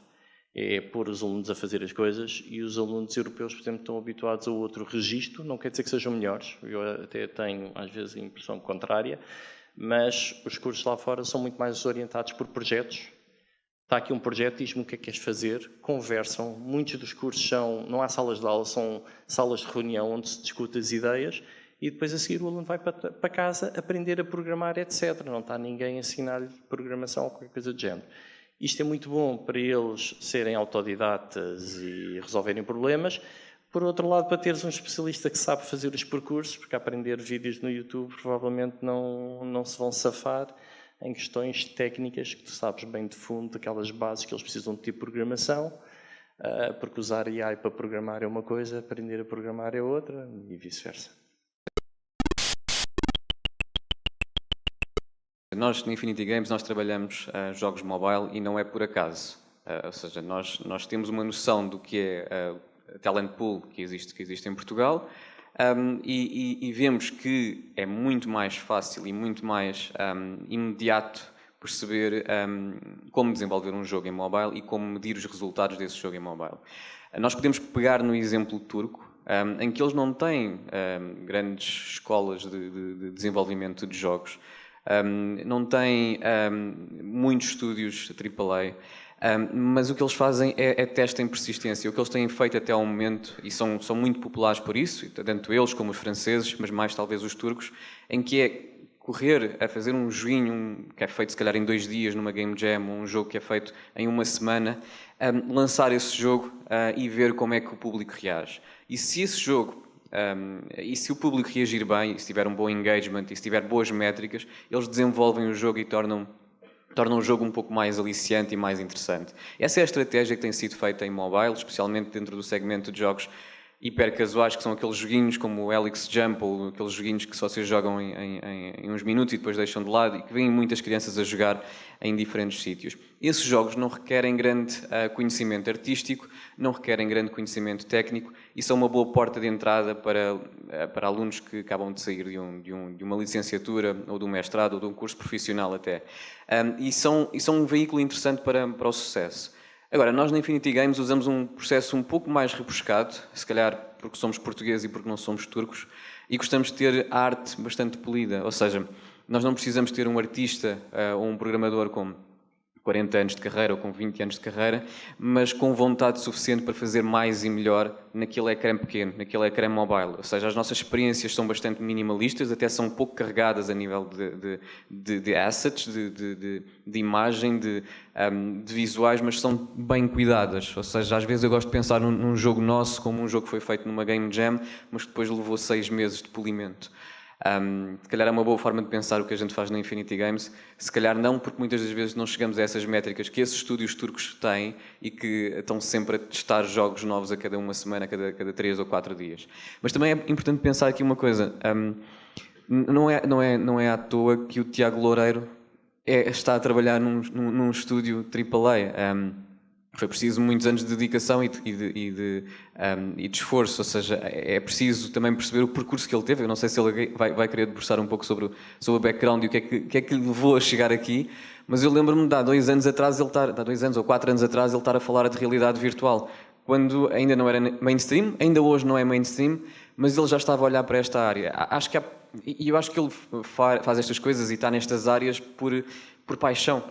é pôr os alunos a fazer as coisas, e os alunos europeus, por exemplo, estão habituados a outro registro, não quer dizer que sejam melhores, eu até tenho às vezes a impressão contrária, mas os cursos lá fora são muito mais orientados por projetos. Está aqui um projeto, diz-me o que é que queres fazer, conversam, muitos dos cursos não há salas de aula, são salas de reunião onde se discute as ideias, e depois a seguir o aluno vai para casa aprender a programar, etc. Não está ninguém a ensinar-lhe programação ou qualquer coisa do género. Isto é muito bom para eles serem autodidatas e resolverem problemas. Por outro lado, para teres um especialista que sabe fazer os percursos, porque aprender vídeos no YouTube provavelmente não se vão safar em questões técnicas que tu sabes bem de fundo, aquelas bases que eles precisam de ter programação, porque usar AI para programar é uma coisa, aprender a programar é outra e vice-versa. Nós, na Infinity Games, nós trabalhamos jogos mobile e não é por acaso. Ou seja, nós temos uma noção do que é a talent pool que existe em Portugal e vemos que é muito mais fácil e muito mais imediato perceber como desenvolver um jogo em mobile e como medir os resultados desse jogo em mobile. Nós podemos pegar no exemplo turco, em que eles não têm grandes escolas de desenvolvimento de jogos, não têm muitos estúdios AAA, mas o que eles fazem é teste em persistência. O que eles têm feito até ao momento, e são muito populares por isso, tanto eles como os franceses, mas mais talvez os turcos, em que é correr a fazer um joguinho que é feito se calhar em 2 dias numa Game Jam, um jogo que é feito em 1 semana, lançar esse jogo e ver como é que o público reage. E se esse jogo e se o público reagir bem, se tiver um bom engagement e se tiver boas métricas, eles desenvolvem o jogo e tornam o jogo um pouco mais aliciante e mais interessante. Essa é a estratégia que tem sido feita em mobile, especialmente dentro do segmento de jogos hiper-casuais, que são aqueles joguinhos como o Helix Jump, ou aqueles joguinhos que só se jogam em uns minutos e depois deixam de lado, e que vêm muitas crianças a jogar em diferentes sítios. Esses jogos não requerem grande conhecimento artístico, não requerem grande conhecimento técnico, e são uma boa porta de entrada para alunos que acabam de sair de uma licenciatura, ou de um mestrado, ou de um curso profissional até. E são um veículo interessante para o sucesso. Agora, nós na Infinity Games usamos um processo um pouco mais rebuscado, se calhar porque somos portugueses e porque não somos turcos, e gostamos de ter a arte bastante polida, ou seja, nós não precisamos ter um artista ou um programador com 40 anos de carreira ou com 20 anos de carreira, mas com vontade suficiente para fazer mais e melhor naquele ecrã pequeno, naquele ecrã mobile. Ou seja, as nossas experiências são bastante minimalistas, até são pouco carregadas a nível de assets, de imagem, de visuais, mas são bem cuidadas. Ou seja, às vezes eu gosto de pensar num jogo nosso como um jogo que foi feito numa Game Jam, mas que depois levou 6 meses de polimento. Se calhar é uma boa forma de pensar o que a gente faz na Infinity Games, se calhar não, porque muitas das vezes não chegamos a essas métricas que esses estúdios turcos têm e que estão sempre a testar jogos novos a cada 1 semana, a cada 3 ou 4 dias. Mas também é importante pensar aqui uma coisa, não é à toa que o Tiago Loureiro está a trabalhar num estúdio AAA. Foi preciso muitos anos de dedicação e de esforço, ou seja, é preciso também perceber o percurso que ele teve. Eu não sei se ele vai querer debruçar um pouco sobre o background e o que é que lhe levou a chegar aqui, mas eu lembro-me de há 2 anos atrás, há 2 anos ou 4 anos atrás, ele estar a falar de realidade virtual, quando ainda não era mainstream, ainda hoje não é mainstream, mas ele já estava a olhar para esta área. Eu acho que ele faz estas coisas e está nestas áreas por paixão,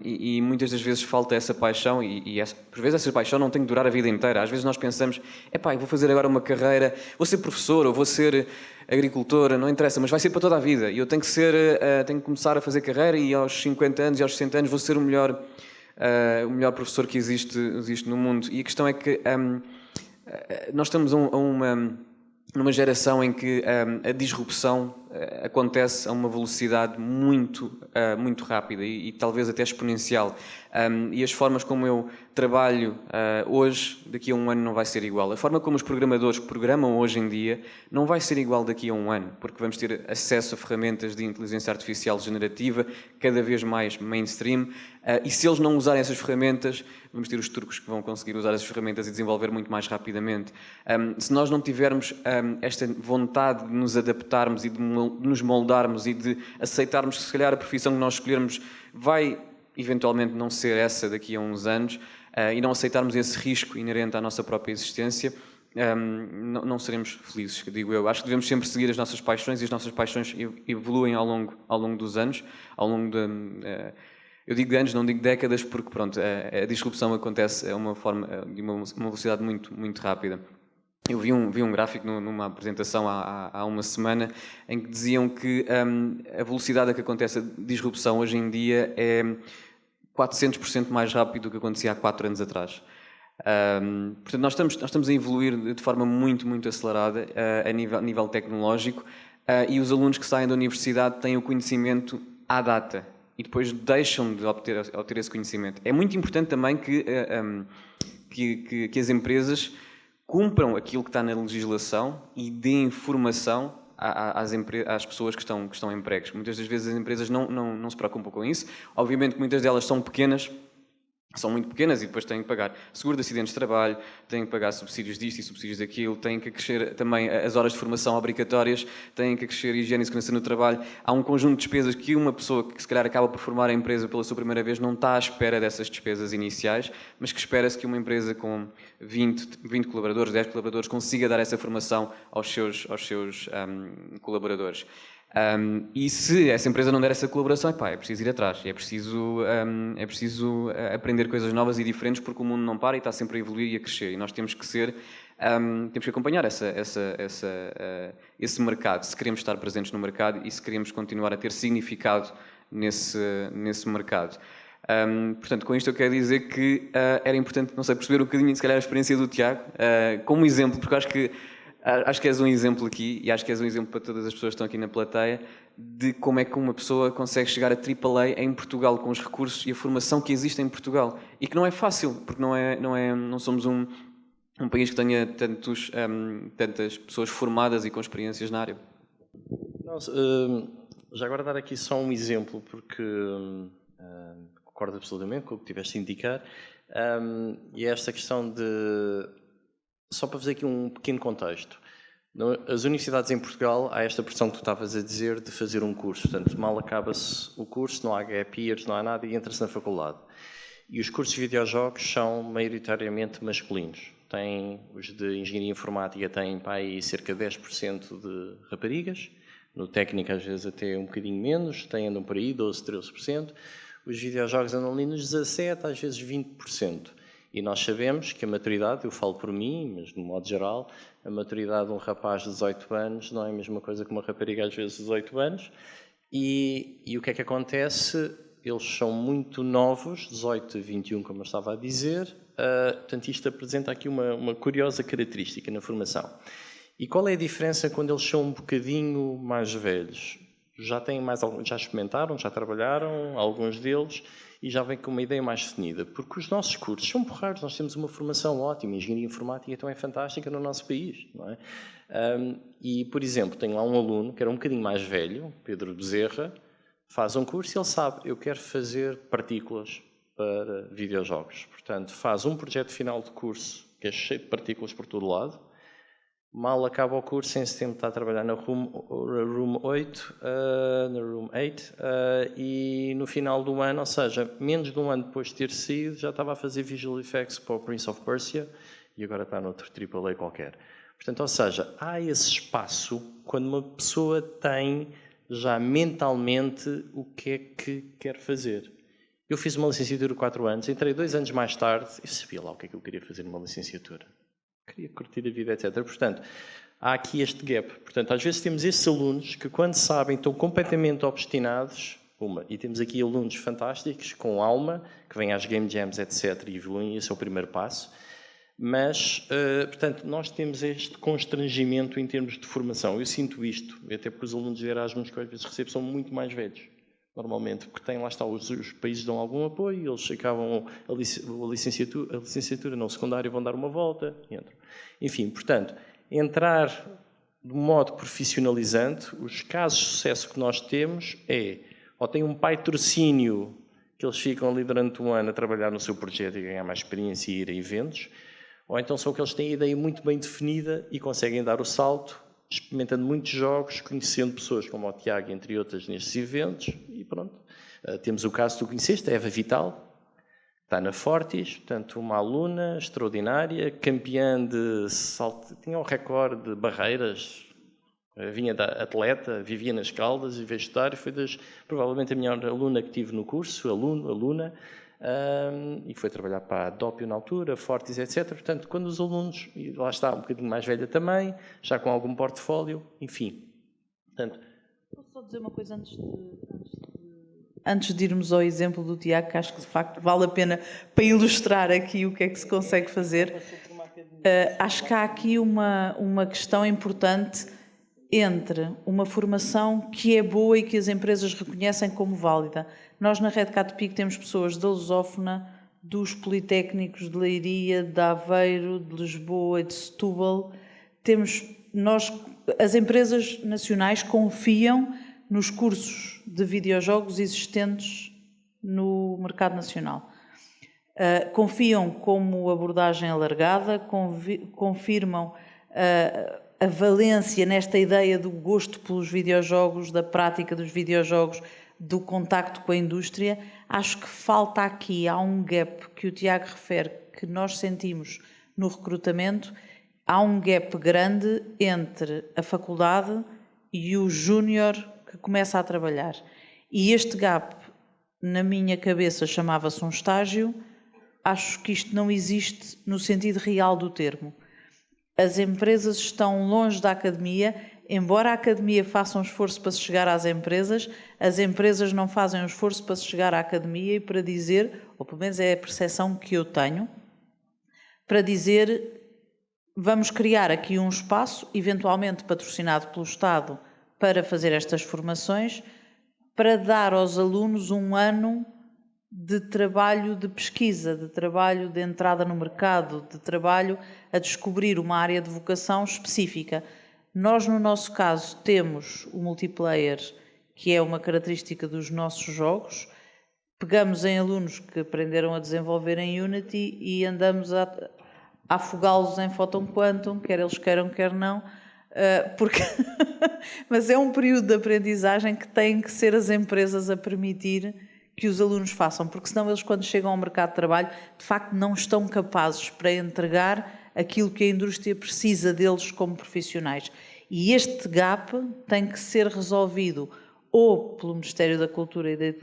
e muitas das vezes falta essa paixão por vezes essa paixão não tem que durar a vida inteira. Às vezes nós pensamos, eu vou fazer agora uma carreira, vou ser professor ou vou ser agricultor, não interessa, mas vai ser para toda a vida e eu tenho que começar a fazer carreira e aos 50 anos e aos 60 anos vou ser o melhor professor que existe no mundo. E a questão é que nós estamos numa geração em que a disrupção acontece a uma velocidade muito rápida e talvez até exponencial. E as formas como eu trabalho hoje, daqui a um ano não vai ser igual. A forma como os programadores programam hoje em dia não vai ser igual daqui a um ano, porque vamos ter acesso a ferramentas de inteligência artificial generativa cada vez mais mainstream, e se eles não usarem essas ferramentas, vamos ter os turcos que vão conseguir usar essas ferramentas e desenvolver muito mais rapidamente. Se nós não tivermos esta vontade de nos adaptarmos e de nos moldarmos e de aceitarmos que se calhar a profissão que nós escolhermos vai eventualmente não ser essa daqui a uns anos, e não aceitarmos esse risco inerente à nossa própria existência, não seremos felizes, digo eu. Acho que devemos sempre seguir as nossas paixões e as nossas paixões evoluem ao longo dos anos, eu digo anos, não digo décadas, porque pronto, a disrupção acontece de uma velocidade muito rápida. Eu vi um gráfico numa apresentação há uma semana em que diziam que a velocidade a que acontece a disrupção hoje em dia é 400% mais rápido do que acontecia há 4 anos atrás. Portanto, nós estamos a evoluir de forma muito acelerada a nível tecnológico, e os alunos que saem da universidade têm o conhecimento à data e depois deixam de obter esse conhecimento. É muito importante também que as empresas cumpram aquilo que está na legislação e deem informação às pessoas que estão em empregos. Muitas das vezes as empresas não se preocupam com isso. Obviamente que muitas delas são muito pequenas e depois têm que pagar seguro de acidentes de trabalho, têm que pagar subsídios disto e subsídios daquilo, têm que crescer também as horas de formação obrigatórias, têm que crescer a higiene e segurança no trabalho. Há um conjunto de despesas que uma pessoa que se calhar acaba por formar a empresa pela sua primeira vez não está à espera dessas despesas iniciais, mas que espera-se que uma empresa com 20 colaboradores, 10 colaboradores, consiga dar essa formação aos seus colaboradores. E se essa empresa não der essa colaboração, é preciso ir atrás, é preciso aprender coisas novas e diferentes, porque o mundo não para e está sempre a evoluir e a crescer, e nós temos que acompanhar esse mercado, se queremos estar presentes no mercado e se queremos continuar a ter significado nesse mercado. Portanto, com isto eu quero dizer que era importante, não sei, perceber um bocadinho, se calhar, a experiência do Tiago, como exemplo, porque acho que és um exemplo aqui, e acho que és um exemplo para todas as pessoas que estão aqui na plateia, de como é que uma pessoa consegue chegar a AAA em Portugal, com os recursos e a formação que existe em Portugal. E que não é fácil, porque não somos um país que tenha tantas pessoas formadas e com experiências na área. Já agora dar aqui só um exemplo, porque concordo absolutamente com o que tiveste a indicar, e é esta questão de... Só para fazer aqui um pequeno contexto. As universidades em Portugal, há esta pressão que tu estavas a dizer de fazer um curso. Portanto, mal acaba-se o curso, não há gap years, não há nada e entra-se na faculdade. E os cursos de videojogos são maioritariamente masculinos. Os de engenharia informática têm para aí cerca de 10% de raparigas. No técnico, às vezes, até um bocadinho menos. Andam por aí 12%, 13%. Os videojogos andam ali nos 17%, às vezes 20%. E nós sabemos que a maturidade, eu falo por mim, mas de um modo geral, a maturidade de um rapaz de 18 anos não é a mesma coisa que uma rapariga às vezes de 18 anos. E o que é que acontece? Eles são muito novos, 18, 21, como eu estava a dizer. Portanto, isto apresenta aqui uma curiosa característica na formação. E qual é a diferença quando eles são um bocadinho mais velhos? Já experimentaram, já trabalharam, alguns deles, e já vem com uma ideia mais definida. Porque os nossos cursos são porreiros, nós temos uma formação ótima, a engenharia informática então é fantástica no nosso país, não é? E, por exemplo, tenho lá um aluno que era um bocadinho mais velho, Pedro Bezerra, faz um curso e ele sabe, eu quero fazer partículas, para videojogos. Portanto, faz um projeto final de curso que é cheio de partículas por todo lado. Mal acaba o curso, em setembro está a trabalhar na Room 8, e no final do ano, ou seja, menos de um ano depois de ter saído, já estava a fazer visual effects para o Prince of Persia e agora está noutro AAA qualquer. Portanto, ou seja, há esse espaço quando uma pessoa tem já mentalmente o que é que quer fazer. Eu fiz uma licenciatura de 4 anos, entrei 2 anos mais tarde e sabia lá o que é que eu queria fazer numa licenciatura. Queria curtir a vida, etc. Portanto, há aqui este gap. Portanto, às vezes temos esses alunos que, quando sabem, estão completamente obstinados. E temos aqui alunos fantásticos, com alma, que vêm às Game Jams, etc. e evoluem. Esse é o primeiro passo. Mas, portanto, nós temos este constrangimento em termos de formação. Eu sinto isto, até porque os alunos de Erasmus que eu às vezes recebo são muito mais velhos, normalmente, porque têm, lá está, os países dão algum apoio, eles acabam a licenciatura no secundário, vão dar uma volta, e entram. Enfim, portanto, entrar de modo profissionalizante, os casos de sucesso que nós temos ou tem um patrocínio que eles ficam ali durante um ano a trabalhar no seu projeto e ganhar mais experiência e ir a eventos, ou então são que eles têm a ideia muito bem definida e conseguem dar o salto, experimentando muitos jogos, conhecendo pessoas como o Tiago, entre outras, nestes eventos, e pronto. Temos o caso que tu conheceste, a Eva Vital, está na Fortis, portanto, uma aluna extraordinária, campeã de salto, tinha um recorde de barreiras, vinha da atleta, vivia nas Caldas e veio estudar, e foi provavelmente a melhor aluna que tive no curso, aluna, e foi trabalhar para a Doppio na altura, Fortis, etc. Portanto, quando os alunos, e lá está, um bocadinho mais velha também, já com algum portfólio, enfim. Portanto, posso só dizer uma coisa antes de irmos ao exemplo do Tiago, que acho que de facto vale a pena para ilustrar aqui o que é que se consegue fazer. Acho que há aqui uma questão importante entre uma formação que é boa e que as empresas reconhecem como válida. Nós na Red Cat Peak temos pessoas da Lusófona, dos Politécnicos de Leiria, de Aveiro, de Lisboa e de Setúbal. As empresas nacionais confiam nos cursos de videojogos existentes no mercado nacional. Confiam como abordagem alargada, confirmam a valência nesta ideia do gosto pelos videojogos, da prática dos videojogos, do contacto com a indústria. Acho que falta aqui, há um gap que o Tiago refere, que nós sentimos no recrutamento, há um gap grande entre a faculdade e o júnior que começa a trabalhar. E este gap, na minha cabeça, chamava-se um estágio. Acho que isto não existe no sentido real do termo. As empresas estão longe da academia, embora a academia faça um esforço para se chegar às empresas, as empresas não fazem um esforço para se chegar à academia e para dizer, ou pelo menos é a percepção que eu tenho, para dizer, vamos criar aqui um espaço, eventualmente patrocinado pelo Estado, para fazer estas formações, para dar aos alunos um ano de trabalho de pesquisa, de trabalho de entrada no mercado, de trabalho a descobrir uma área de vocação específica. Nós, no nosso caso, temos o multiplayer, que é uma característica dos nossos jogos. Pegamos em alunos que aprenderam a desenvolver em Unity e andamos a afogá-los em Photon Quantum, quer eles queiram, quer não, porque mas é um período de aprendizagem que têm que ser as empresas a permitir que os alunos façam, porque senão eles, quando chegam ao mercado de trabalho, de facto não estão capazes para entregar aquilo que a indústria precisa deles como profissionais. E este gap tem que ser resolvido ou pelo Ministério da Cultura e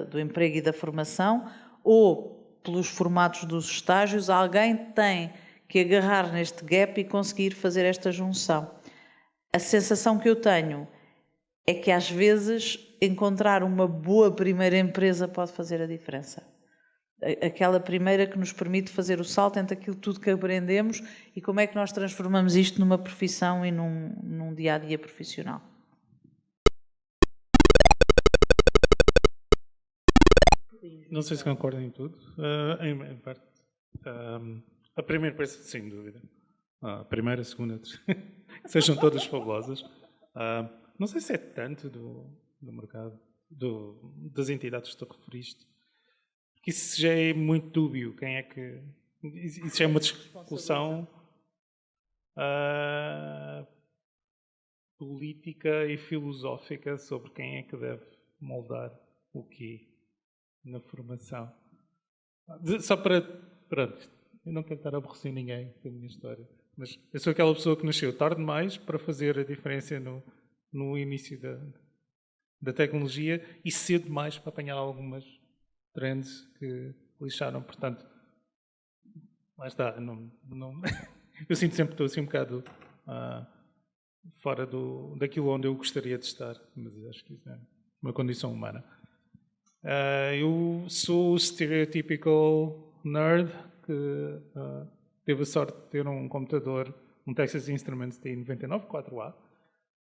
do Emprego e da Formação, ou pelos formatos dos estágios. Alguém tem que agarrar neste gap e conseguir fazer esta junção. A sensação que eu tenho é que às vezes encontrar uma boa primeira empresa pode fazer a diferença. Aquela primeira que nos permite fazer o salto entre aquilo tudo que aprendemos e como é que nós transformamos isto numa profissão e num dia-a-dia profissional. Não sei se concordam em tudo. Em parte. A primeira empresa, sem dúvida. A primeira, a segunda, a terceira. Sejam todas fabulosas. Não sei se é tanto do mercado, das entidades que tu referiste. que isso já é muito dúbio. Quem é que... Isso já é uma discussão política e filosófica sobre quem é que deve moldar o quê na formação. Só para... Pronto, eu não quero estar a aborrecer ninguém com a minha história, mas eu sou aquela pessoa que nasceu tarde demais para fazer a diferença no início da tecnologia e cedo demais para apanhar algumas trends que lixaram. Portanto, lá está. Eu sinto sempre que estou assim um bocado fora daquilo onde eu gostaria de estar, mas acho que isso é uma condição humana. Eu sou o stereotypical nerd que teve a sorte de ter um computador, um Texas Instruments TI-99 4A,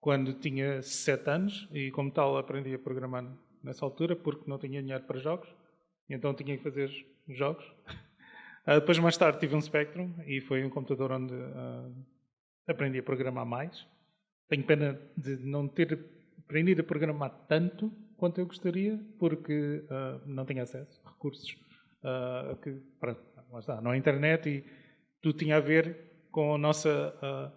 quando tinha 7 anos, e como tal aprendi a programar nessa altura, porque não tinha dinheiro para jogos, e então tinha que fazer jogos. Depois, mais tarde, tive um Spectrum, e foi um computador onde aprendi a programar mais. Tenho pena de não ter aprendido a programar tanto quanto eu gostaria, porque não tinha acesso a recursos lá está, não há internet, e tudo tinha a ver com a nossa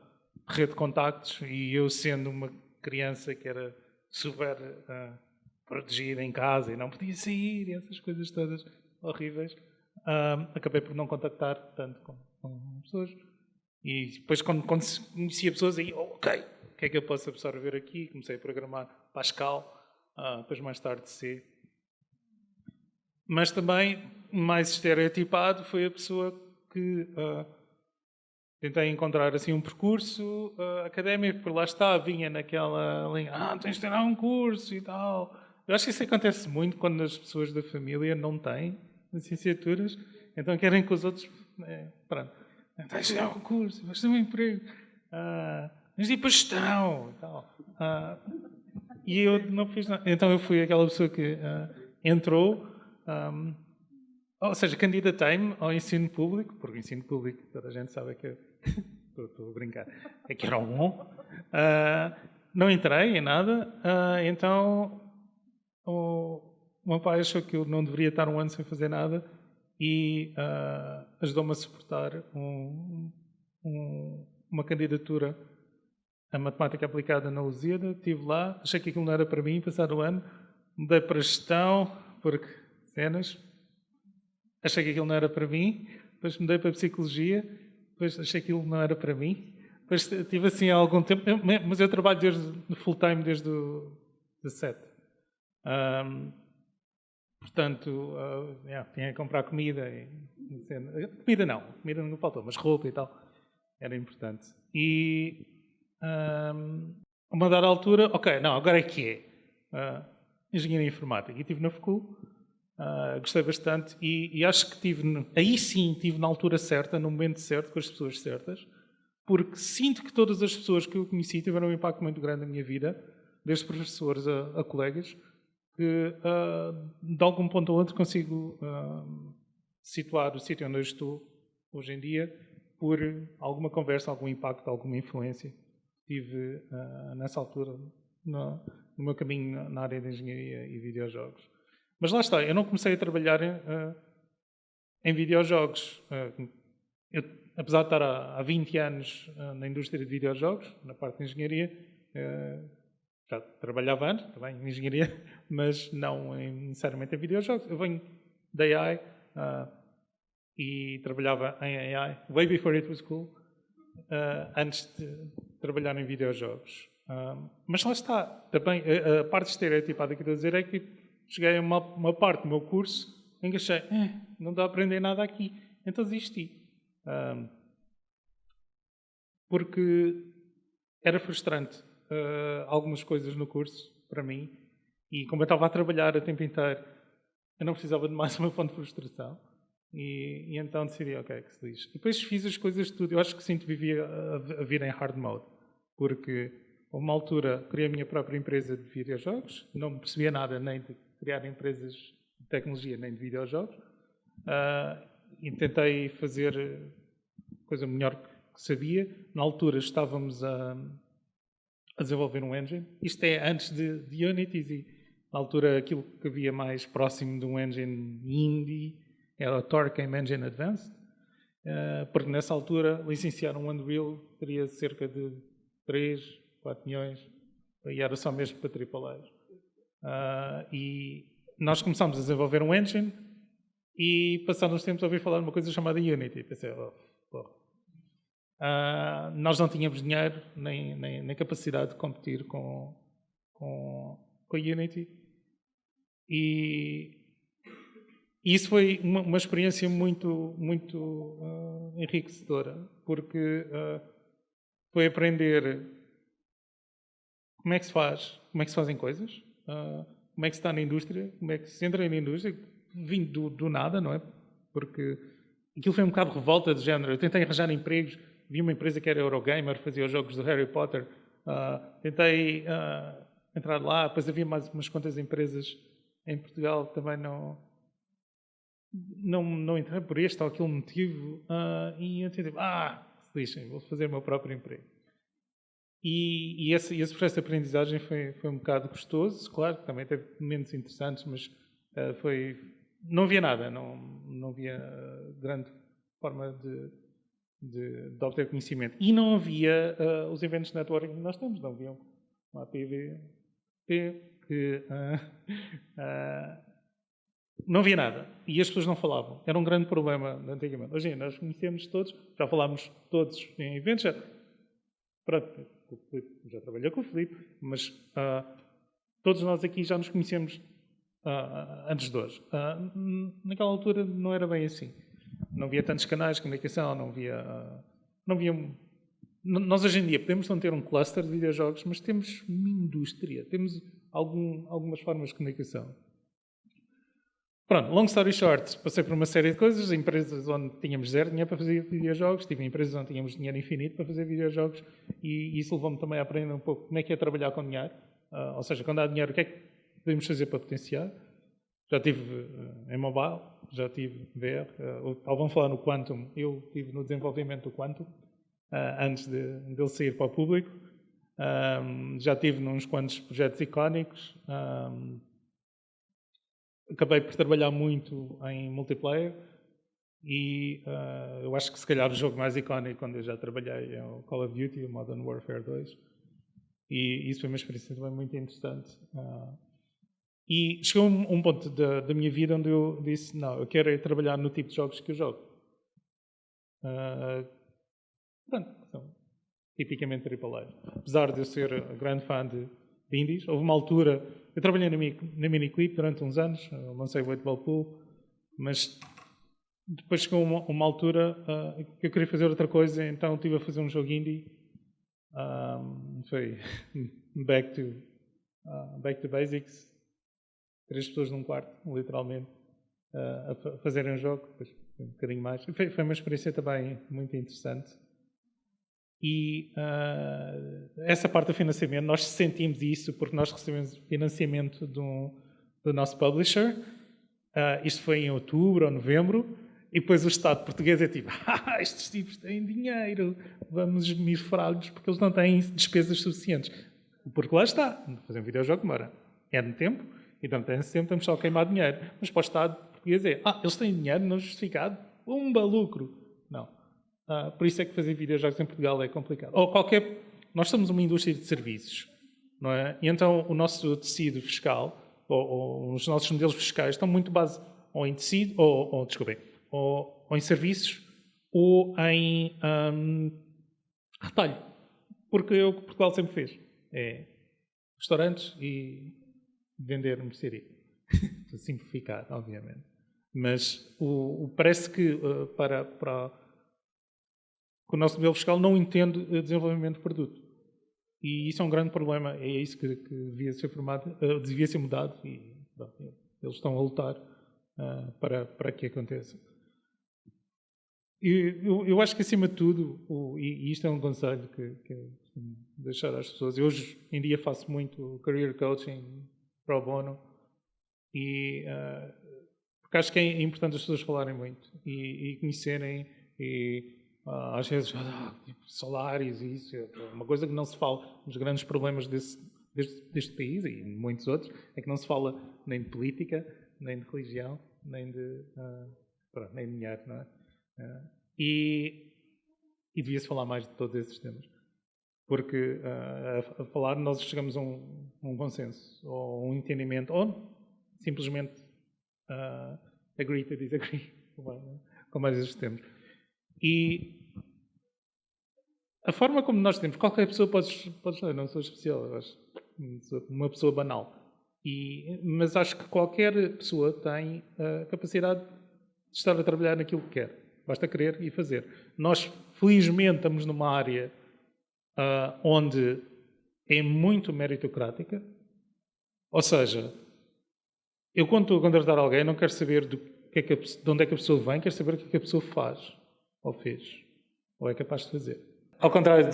rede de contactos, e eu sendo uma criança que era super protegida em casa e não podia sair, e essas coisas todas horríveis, acabei por não contactar tanto com pessoas. E depois, quando conhecia pessoas, aí, ok, o que é que eu posso absorver aqui? Comecei a programar Pascal, depois mais tarde C. Mas também, mais estereotipado, foi a pessoa que tentei encontrar assim um percurso académico, porque lá está, vinha naquela linha, tens de ter um curso e tal. Eu acho que isso acontece muito quando as pessoas da família não têm licenciaturas, então querem que os outros... pronto, tens de ter um curso, vais ter um emprego, tens de ir para a gestão e tal. E eu não fiz nada. Então eu fui aquela pessoa que entrou... ou seja, candidatei-me ao ensino público, porque o ensino público, toda a gente sabe que estou a brincar, é que era bom. Não entrei em nada, então o meu pai achou que eu não deveria estar um ano sem fazer nada e ajudou-me a suportar uma candidatura a matemática aplicada na Lusíada. Estive lá, achei que aquilo não era para mim, passado o ano, mudei para gestão, porque cenas... Achei que aquilo não era para mim, depois mudei para Psicologia, depois achei que aquilo não era para mim. Depois tive assim há algum tempo, mas eu trabalho full-time desde o 17. Portanto, tinha que comprar comida. Comida não faltou, mas roupa e tal. Era importante. E a uma dada altura, ok, não, agora é que é. Engenharia Informática. E estive na FCU. Gostei bastante e acho que aí sim estive na altura certa, no momento certo, com as pessoas certas, porque sinto que todas as pessoas que eu conheci tiveram um impacto muito grande na minha vida, desde professores a colegas, que de algum ponto ou outro consigo situar o sítio onde eu estou hoje em dia por alguma conversa, algum impacto, alguma influência que tive nessa altura no meu caminho na área de engenharia e videojogos. Mas lá está, eu não comecei a trabalhar em videojogos. Apesar de estar há 20 anos na indústria de videojogos, na parte de engenharia, já trabalhava antes, também em engenharia, mas não necessariamente em videojogos. Eu venho da AI e trabalhava em AI, way before it was cool, antes de trabalhar em videojogos. Mas lá está, também a parte estereotipada que estou a dizer é que cheguei a uma parte do meu curso em que achei, não dá a aprender nada aqui. Então desisti. Porque era frustrante algumas coisas no curso, para mim, e como eu estava a trabalhar a tempo inteiro, eu não precisava de mais uma fonte de frustração. E então decidi, ok, que se lixe. Depois fiz as coisas de tudo. Eu acho que sinto que vivia a vida em hard mode, porque a uma altura criei a minha própria empresa de videojogos, não percebia nada nem de criar empresas de tecnologia nem de videojogos, e tentei fazer coisa melhor que sabia. Na altura estávamos a desenvolver um engine. Isto é antes de Unity e Na altura, aquilo que havia mais próximo de um engine indie era o Torque Game Engine Advanced, porque nessa altura licenciar um Unreal teria cerca de 3, 4 milhões e era só mesmo para AAAs. E nós começámos a desenvolver um engine e passados uns tempos ouvi falar de uma coisa chamada Unity. Pensei, nós não tínhamos dinheiro nem capacidade de competir com a Unity. E isso foi uma experiência muito enriquecedora, porque foi aprender como é que se faz, como é que se fazem coisas, como é que se está na indústria, como é que se entra na indústria, vindo do nada, não é? Porque aquilo foi um bocado revolta de género. Eu tentei arranjar empregos, vi uma empresa que era Eurogamer, fazia os jogos do Harry Potter, tentei entrar lá, depois havia mais umas quantas empresas em Portugal que também não entrei por este ou aquele motivo, e eu tentei, se lixem, vou fazer o meu próprio emprego. E esse processo de aprendizagem foi um bocado gostoso, claro, que também teve momentos interessantes, mas não havia nada, não havia grande forma de obter conhecimento. E não havia os eventos de networking que nós temos, não havia uma PVP que não havia nada. E as pessoas não falavam. Era um grande problema antigamente. Hoje nós conhecemos todos, já falámos todos em eventos, já trabalhei com o Filipe, mas todos nós aqui já nos conhecemos antes de hoje. Naquela altura não era bem assim. Não havia tantos canais de comunicação, não havia... Nós hoje em dia podemos não ter um cluster de videojogos, mas temos uma indústria, temos algumas formas de comunicação. Pronto, long story short, passei por uma série de coisas, empresas onde tínhamos zero dinheiro para fazer videojogos, tive empresas onde tínhamos dinheiro infinito para fazer videojogos, e isso levou-me também a aprender um pouco como é que é trabalhar com dinheiro, ou seja, quando há dinheiro, o que é que podemos fazer para potenciar. Já estive em mobile, já tive VR, vão falar no Quantum, eu estive no desenvolvimento do Quantum, antes dele sair para o público, já estive nos quantos projetos icónicos, acabei por trabalhar muito em multiplayer e eu acho que se calhar o jogo mais icónico onde eu já trabalhei é o Call of Duty, o Modern Warfare 2, e isso foi uma experiência também muito interessante. E chegou um ponto da minha vida onde eu disse, não, eu quero trabalhar no tipo de jogos que eu jogo. Pronto, são tipicamente AAA. Apesar de eu ser grande fã de indies, houve uma altura, eu trabalhei na Miniclip durante uns anos, lancei o 8 Ball Pool, mas depois chegou uma altura que eu queria fazer outra coisa, então estive a fazer um jogo indie. Foi back to basics, 3 pessoas num quarto, literalmente, a fazerem um jogo, depois um bocadinho mais. Foi uma experiência também muito interessante. E essa parte do financiamento, nós sentimos isso porque nós recebemos financiamento do nosso publisher. Isto foi em outubro ou novembro. E depois o Estado português é tipo, estes tipos têm dinheiro, vamos esmifrá-los porque eles não têm despesas suficientes. Porque lá está, fazer um videojogo demora. É no tempo, e durante esse tempo estamos só a queimar dinheiro. Mas para o Estado português é, eles têm dinheiro não justificado, lucro. Não. Por isso é que fazer videojogos em Portugal é complicado. Nós somos uma indústria de serviços, não é? E então o nosso tecido fiscal, ou os nossos modelos fiscais estão muito baseados ou em tecido, ou em serviços, ou em retalho. Porque é o que Portugal sempre fez. É restaurantes e vender mercearia. Estou a simplificar, obviamente. Mas parece que que o nosso modelo fiscal não entende o desenvolvimento de produto. E isso é um grande problema. É isso que devia ser mudado e eles estão a lutar para que aconteça. Eu acho que, acima de tudo, e isto é um conselho que deixar às pessoas, eu hoje em dia faço muito career coaching pro bono, porque acho que é importante as pessoas falarem muito e conhecerem, e às vezes salários e isso é uma coisa que não se fala. Os grandes problemas deste país e muitos outros, é que não se fala nem de política, nem de religião, nem de dinheiro, não é? E devia-se falar mais de todos esses temas. Porque a falar nós chegamos a um consenso, ou um entendimento, ou simplesmente agree to disagree, com mais estes temas. E a forma como nós temos, qualquer pessoa pode ler, não sou especial, eu acho, sou uma pessoa banal. Mas acho que qualquer pessoa tem a capacidade de estar a trabalhar naquilo que quer. Basta querer e fazer. Nós, felizmente, estamos numa área onde é muito meritocrática. Ou seja, eu quando estou a contratar alguém não quero saber de onde é que a pessoa vem, quero saber o que é que a pessoa faz, ou fez, ou é capaz de fazer. Ao contrário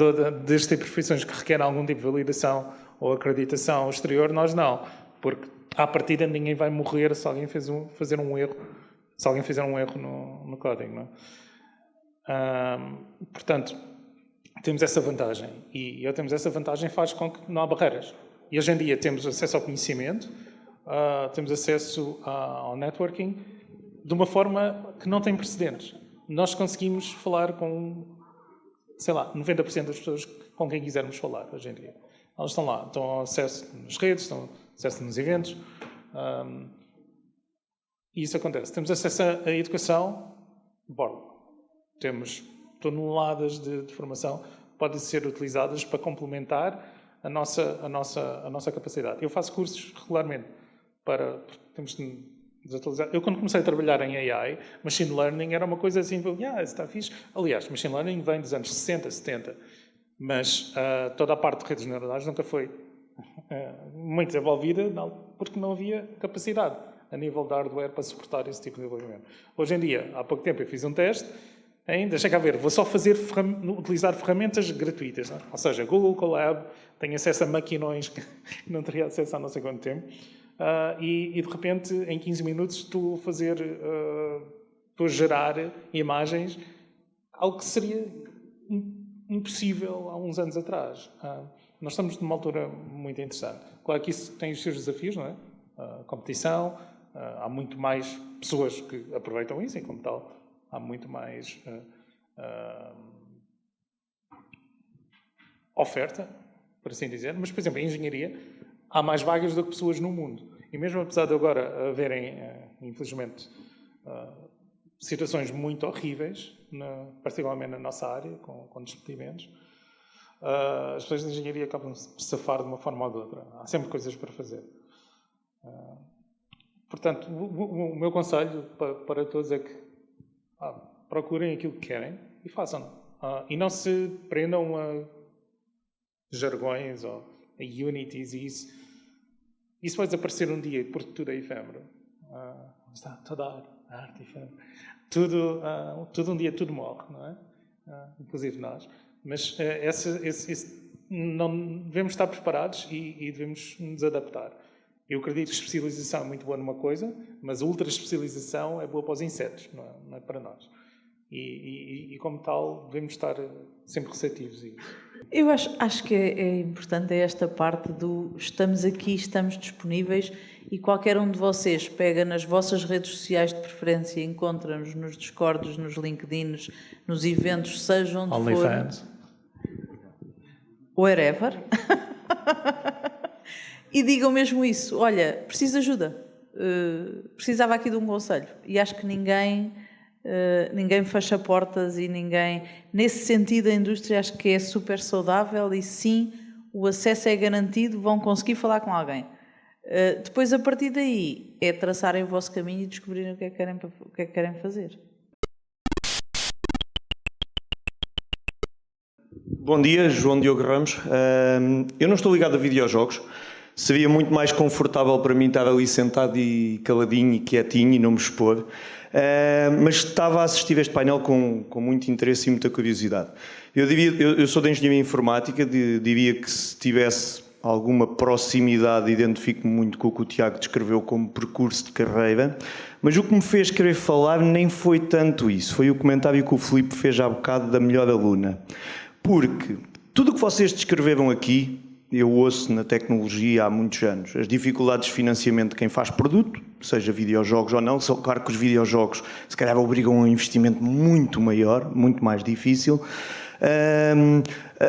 deste tipo de profissões que requerem algum tipo de validação ou acreditação exterior, nós não. Porque, à partida, ninguém vai morrer se alguém fazer um erro, se alguém fizer um erro no código, não é? Portanto, temos essa vantagem. E ao termos essa vantagem faz com que não há barreiras. E hoje em dia temos acesso ao conhecimento, temos acesso ao networking, de uma forma que não tem precedentes. Nós conseguimos falar com, 90% das pessoas com quem quisermos falar hoje em dia. Elas estão lá, estão ao acesso nas redes, estão ao acesso nos eventos. E isso acontece. Temos acesso à educação, temos toneladas de formação que podem ser utilizadas para complementar a nossa capacidade. Eu faço cursos regularmente temos de desatualizar. Eu, quando comecei a trabalhar em AI, Machine Learning era uma coisa assim, está fixe. Aliás, Machine Learning vem dos anos 60, 70, mas toda a parte de redes neuronais nunca foi muito desenvolvida porque não havia capacidade a nível de hardware para suportar esse tipo de desenvolvimento. Hoje em dia, há pouco tempo eu fiz um teste, deixa cá ver, vou só utilizar ferramentas gratuitas, não é? Ou seja, Google Colab, tenho acesso a maquinões que não teria acesso há não sei quanto tempo, e de repente, em 15 minutos, estou a gerar imagens, algo que seria impossível há uns anos atrás. Nós estamos numa altura muito interessante. Claro que isso tem os seus desafios, não é? Competição, há muito mais pessoas que aproveitam isso, e como tal, há muito mais oferta, por assim dizer. Mas, por exemplo, em engenharia, há mais vagas do que pessoas no mundo. E mesmo apesar de agora haverem, infelizmente, situações muito horríveis, particularmente na nossa área, com despedimentos, as pessoas de engenharia acabam de se safar de uma forma ou de outra. Há sempre coisas para fazer. Portanto, o meu conselho para todos é que procurem aquilo que querem e façam. E não se prendam a jargões ou a unities e isso. Isso vai desaparecer um dia, porque tudo é efêmero. Está toda a arte efêmera. Tudo um dia, tudo morre, não é? Inclusive nós. Mas não devemos estar preparados e devemos nos adaptar. Eu acredito que especialização é muito boa numa coisa, mas a ultra-especialização é boa para os insetos, não é para nós. E como tal, devemos estar sempre receptivos a isso. Eu acho que é importante esta parte do estamos aqui, estamos disponíveis e qualquer um de vocês pega nas vossas redes sociais de preferência, encontra-nos nos Discords, nos LinkedIns, nos eventos, seja onde for. OnlyFans. Wherever. E digam mesmo isso. Olha, preciso de ajuda. Precisava aqui de um conselho. E acho que ninguém fecha portas e ninguém... Nesse sentido, a indústria acho que é super saudável e sim, o acesso é garantido, vão conseguir falar com alguém. Depois, a partir daí, é traçarem o vosso caminho e descobrirem o que é que querem fazer. Bom dia, João Diogo Ramos. Eu não estou ligado a videojogos. Seria muito mais confortável para mim estar ali sentado e caladinho e quietinho e não me expor. Mas estava a assistir este painel com muito interesse e muita curiosidade. Eu sou de Engenharia Informática, diria que se tivesse alguma proximidade, identifico-me muito com o que o Tiago descreveu como percurso de carreira, mas o que me fez querer falar nem foi tanto isso, foi o comentário que o Filipe fez há bocado da melhor aluna. Porque tudo o que vocês descreveram aqui eu ouço na tecnologia há muitos anos. As dificuldades de financiamento de quem faz produto, seja videojogos ou não, claro que os videojogos se calhar obrigam a um investimento muito maior, muito mais difícil.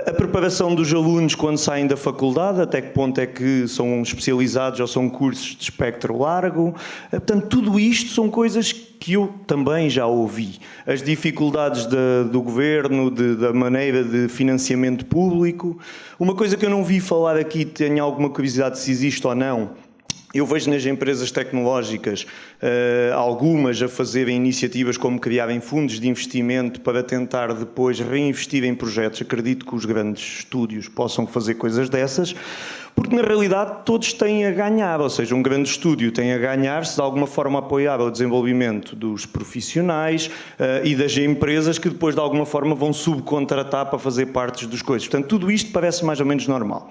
A preparação dos alunos quando saem da faculdade, até que ponto é que são especializados ou são cursos de espectro largo. Portanto, tudo isto são coisas que eu também já ouvi. As dificuldades do governo, da maneira de financiamento público. Uma coisa que eu não vi falar aqui, tenho alguma curiosidade se existe ou não. Eu vejo nas empresas tecnológicas algumas a fazerem iniciativas como criarem fundos de investimento para tentar depois reinvestir em projetos. Acredito que os grandes estúdios possam fazer coisas dessas, porque na realidade todos têm a ganhar, ou seja, um grande estúdio tem a ganhar se de alguma forma apoiar o desenvolvimento dos profissionais e das empresas que depois de alguma forma vão subcontratar para fazer partes das coisas. Portanto, tudo isto parece mais ou menos normal.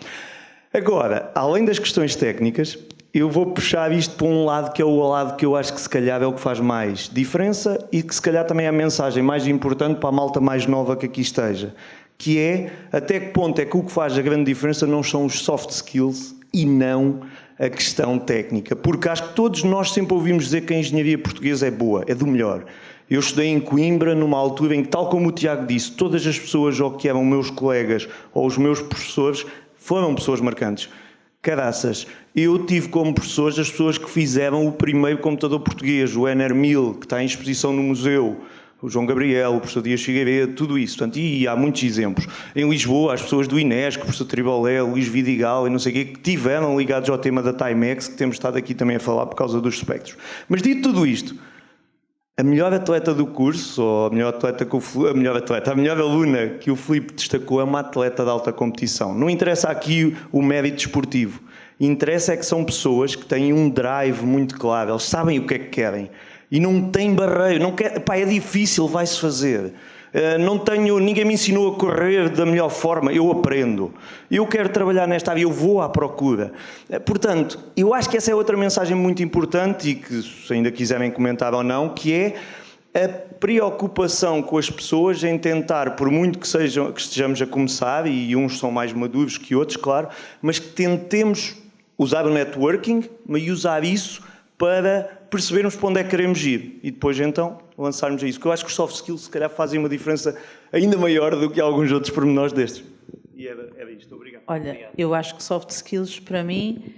Agora, além das questões técnicas, eu vou puxar isto para um lado que é o lado que eu acho que se calhar é o que faz mais diferença e que se calhar também é a mensagem mais importante para a malta mais nova que aqui esteja, que é até que ponto é que o que faz a grande diferença não são os soft skills e não a questão técnica. Porque acho que todos nós sempre ouvimos dizer que a engenharia portuguesa é boa, é do melhor. Eu estudei em Coimbra numa altura em que, tal como o Tiago disse, todas as pessoas ou que eram meus colegas ou os meus professores foram pessoas marcantes. Caraças, eu tive como professores as pessoas que fizeram o primeiro computador português, o NR1000, que está em exposição no museu, o João Gabriel, o professor Dias Figueiredo, tudo isso. Portanto, e há muitos exemplos. Em Lisboa, as pessoas do Inesc, o professor Tribolé, o Luís Vidigal e não sei o quê, que tiveram ligados ao tema da Timex, que temos estado aqui também a falar por causa dos espectros. Mas dito tudo isto, a melhor atleta do curso, ou a melhor aluna que o Filipe destacou é uma atleta de alta competição. Não interessa aqui o mérito desportivo. Interessa é que são pessoas que têm um drive muito claro. Eles sabem o que é que querem. E não têm barreira. Não quer, pá, é difícil, vai-se fazer. Ninguém me ensinou a correr da melhor forma, eu aprendo. Eu quero trabalhar nesta área, eu vou à procura. Portanto, eu acho que essa é outra mensagem muito importante e que, se ainda quiserem comentar ou não, que é a preocupação com as pessoas em tentar, por muito que estejamos a começar, e uns são mais maduros que outros, claro, mas que tentemos usar o networking e usar isso para percebermos para onde é que queremos ir e depois então lançarmos a isso. Porque eu acho que os soft skills se calhar fazem uma diferença ainda maior do que alguns outros pormenores destes. E era isto. Obrigado. Olha, eu acho que soft skills para mim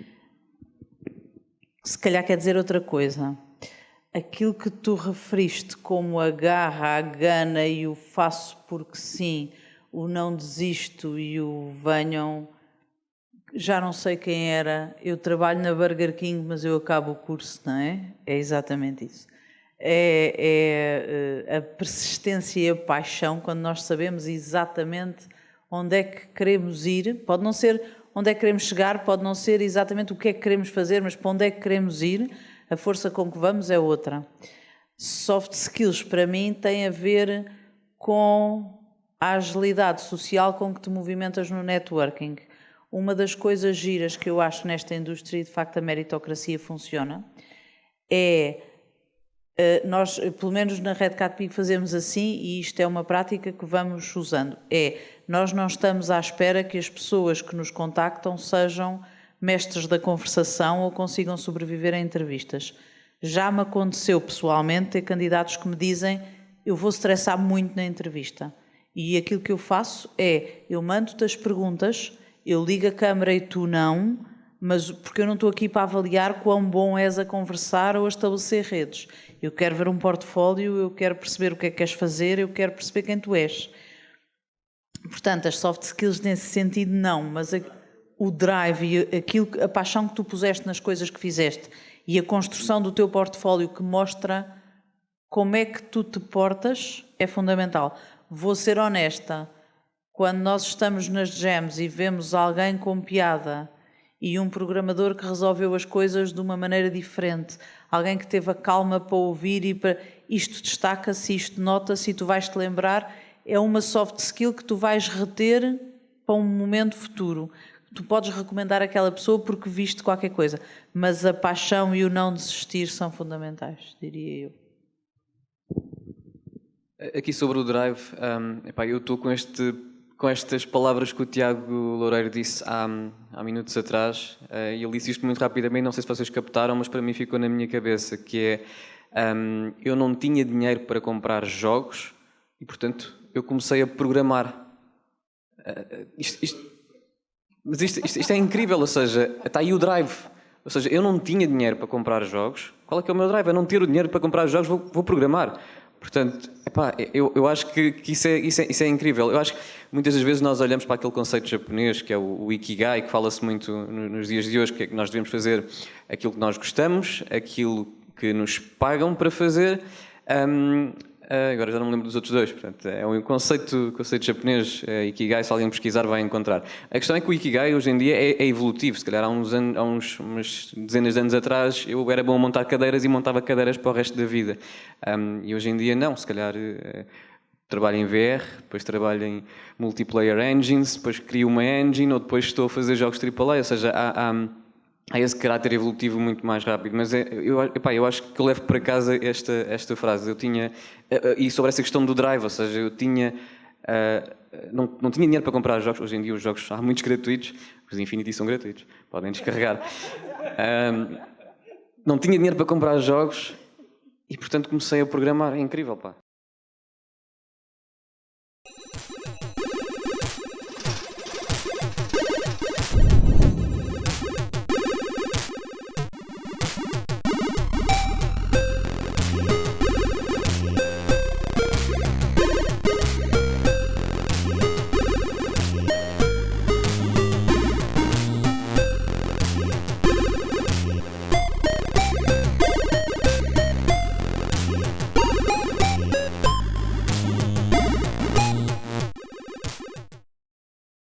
se calhar quer dizer outra coisa. Aquilo que tu referiste como a garra, a gana e o faço porque sim, o não desisto e o venham... Já não sei quem era, eu trabalho na Burger King, mas eu acabo o curso, não é? É exatamente isso. É a persistência e a paixão, quando nós sabemos exatamente onde é que queremos ir. Pode não ser onde é que queremos chegar, pode não ser exatamente o que é que queremos fazer, mas para onde é que queremos ir, a força com que vamos é outra. Soft skills, para mim, tem a ver com a agilidade social com que te movimentas no networking. Uma das coisas giras que eu acho nesta indústria, e de facto a meritocracia funciona, é, nós, pelo menos na Red Cat Pig fazemos assim, e isto é uma prática que vamos usando, nós não estamos à espera que as pessoas que nos contactam sejam mestres da conversação ou consigam sobreviver a entrevistas. Já me aconteceu pessoalmente ter candidatos que me dizem eu vou estressar muito na entrevista. E aquilo que eu faço é, eu mando-te as perguntas, eu ligo a câmara e tu não, mas porque eu não estou aqui para avaliar quão bom és a conversar ou a estabelecer redes. Eu quero ver um portfólio, eu quero perceber o que é que queres fazer, eu quero perceber quem tu és. Portanto, as soft skills nesse sentido não, mas o drive e a paixão que tu puseste nas coisas que fizeste e a construção do teu portfólio que mostra como é que tu te portas é fundamental. Vou ser honesta. Quando nós estamos nas jams e vemos alguém com piada e um programador que resolveu as coisas de uma maneira diferente, alguém que teve a calma para ouvir e para... Isto destaca-se, isto nota-se e tu vais-te lembrar, é uma soft skill que tu vais reter para um momento futuro. Tu podes recomendar aquela pessoa porque viste qualquer coisa, mas a paixão e o não desistir são fundamentais, diria eu. Aqui sobre o drive, eu estou com com estas palavras que o Tiago Loureiro disse há minutos atrás, e ele disse isto muito rapidamente, não sei se vocês captaram, mas para mim ficou na minha cabeça, que é, eu não tinha dinheiro para comprar jogos e, portanto, eu comecei a programar. Mas isto é incrível, ou seja, está aí o drive. Ou seja, eu não tinha dinheiro para comprar jogos. Qual é que é o meu drive? É não ter o dinheiro para comprar jogos, vou programar. Portanto, epá, eu acho que isso é incrível. Eu acho que muitas das vezes nós olhamos para aquele conceito japonês, que é o Ikigai, que fala-se muito nos dias de hoje, que é que nós devemos fazer aquilo que nós gostamos, aquilo que nos pagam para fazer. Agora já não me lembro dos outros dois. Portanto, é um conceito japonês, Ikigai, se alguém pesquisar vai encontrar. A questão é que o Ikigai hoje em dia é evolutivo. Se calhar há umas dezenas de anos atrás eu era bom a montar cadeiras e montava cadeiras para o resto da vida. E hoje em dia não. Se calhar trabalho em VR, depois trabalho em multiplayer engines, depois crio uma engine ou depois estou a fazer jogos AAA. Ou seja, há esse caráter evolutivo muito mais rápido, mas eu acho que eu levo para casa esta frase. Eu tinha, e sobre essa questão do drive, ou seja, eu tinha, não tinha dinheiro para comprar jogos. Hoje em dia os jogos há muitos gratuitos, os Infinity são gratuitos, podem descarregar. Não tinha dinheiro para comprar jogos e portanto comecei a programar. É incrível, pá.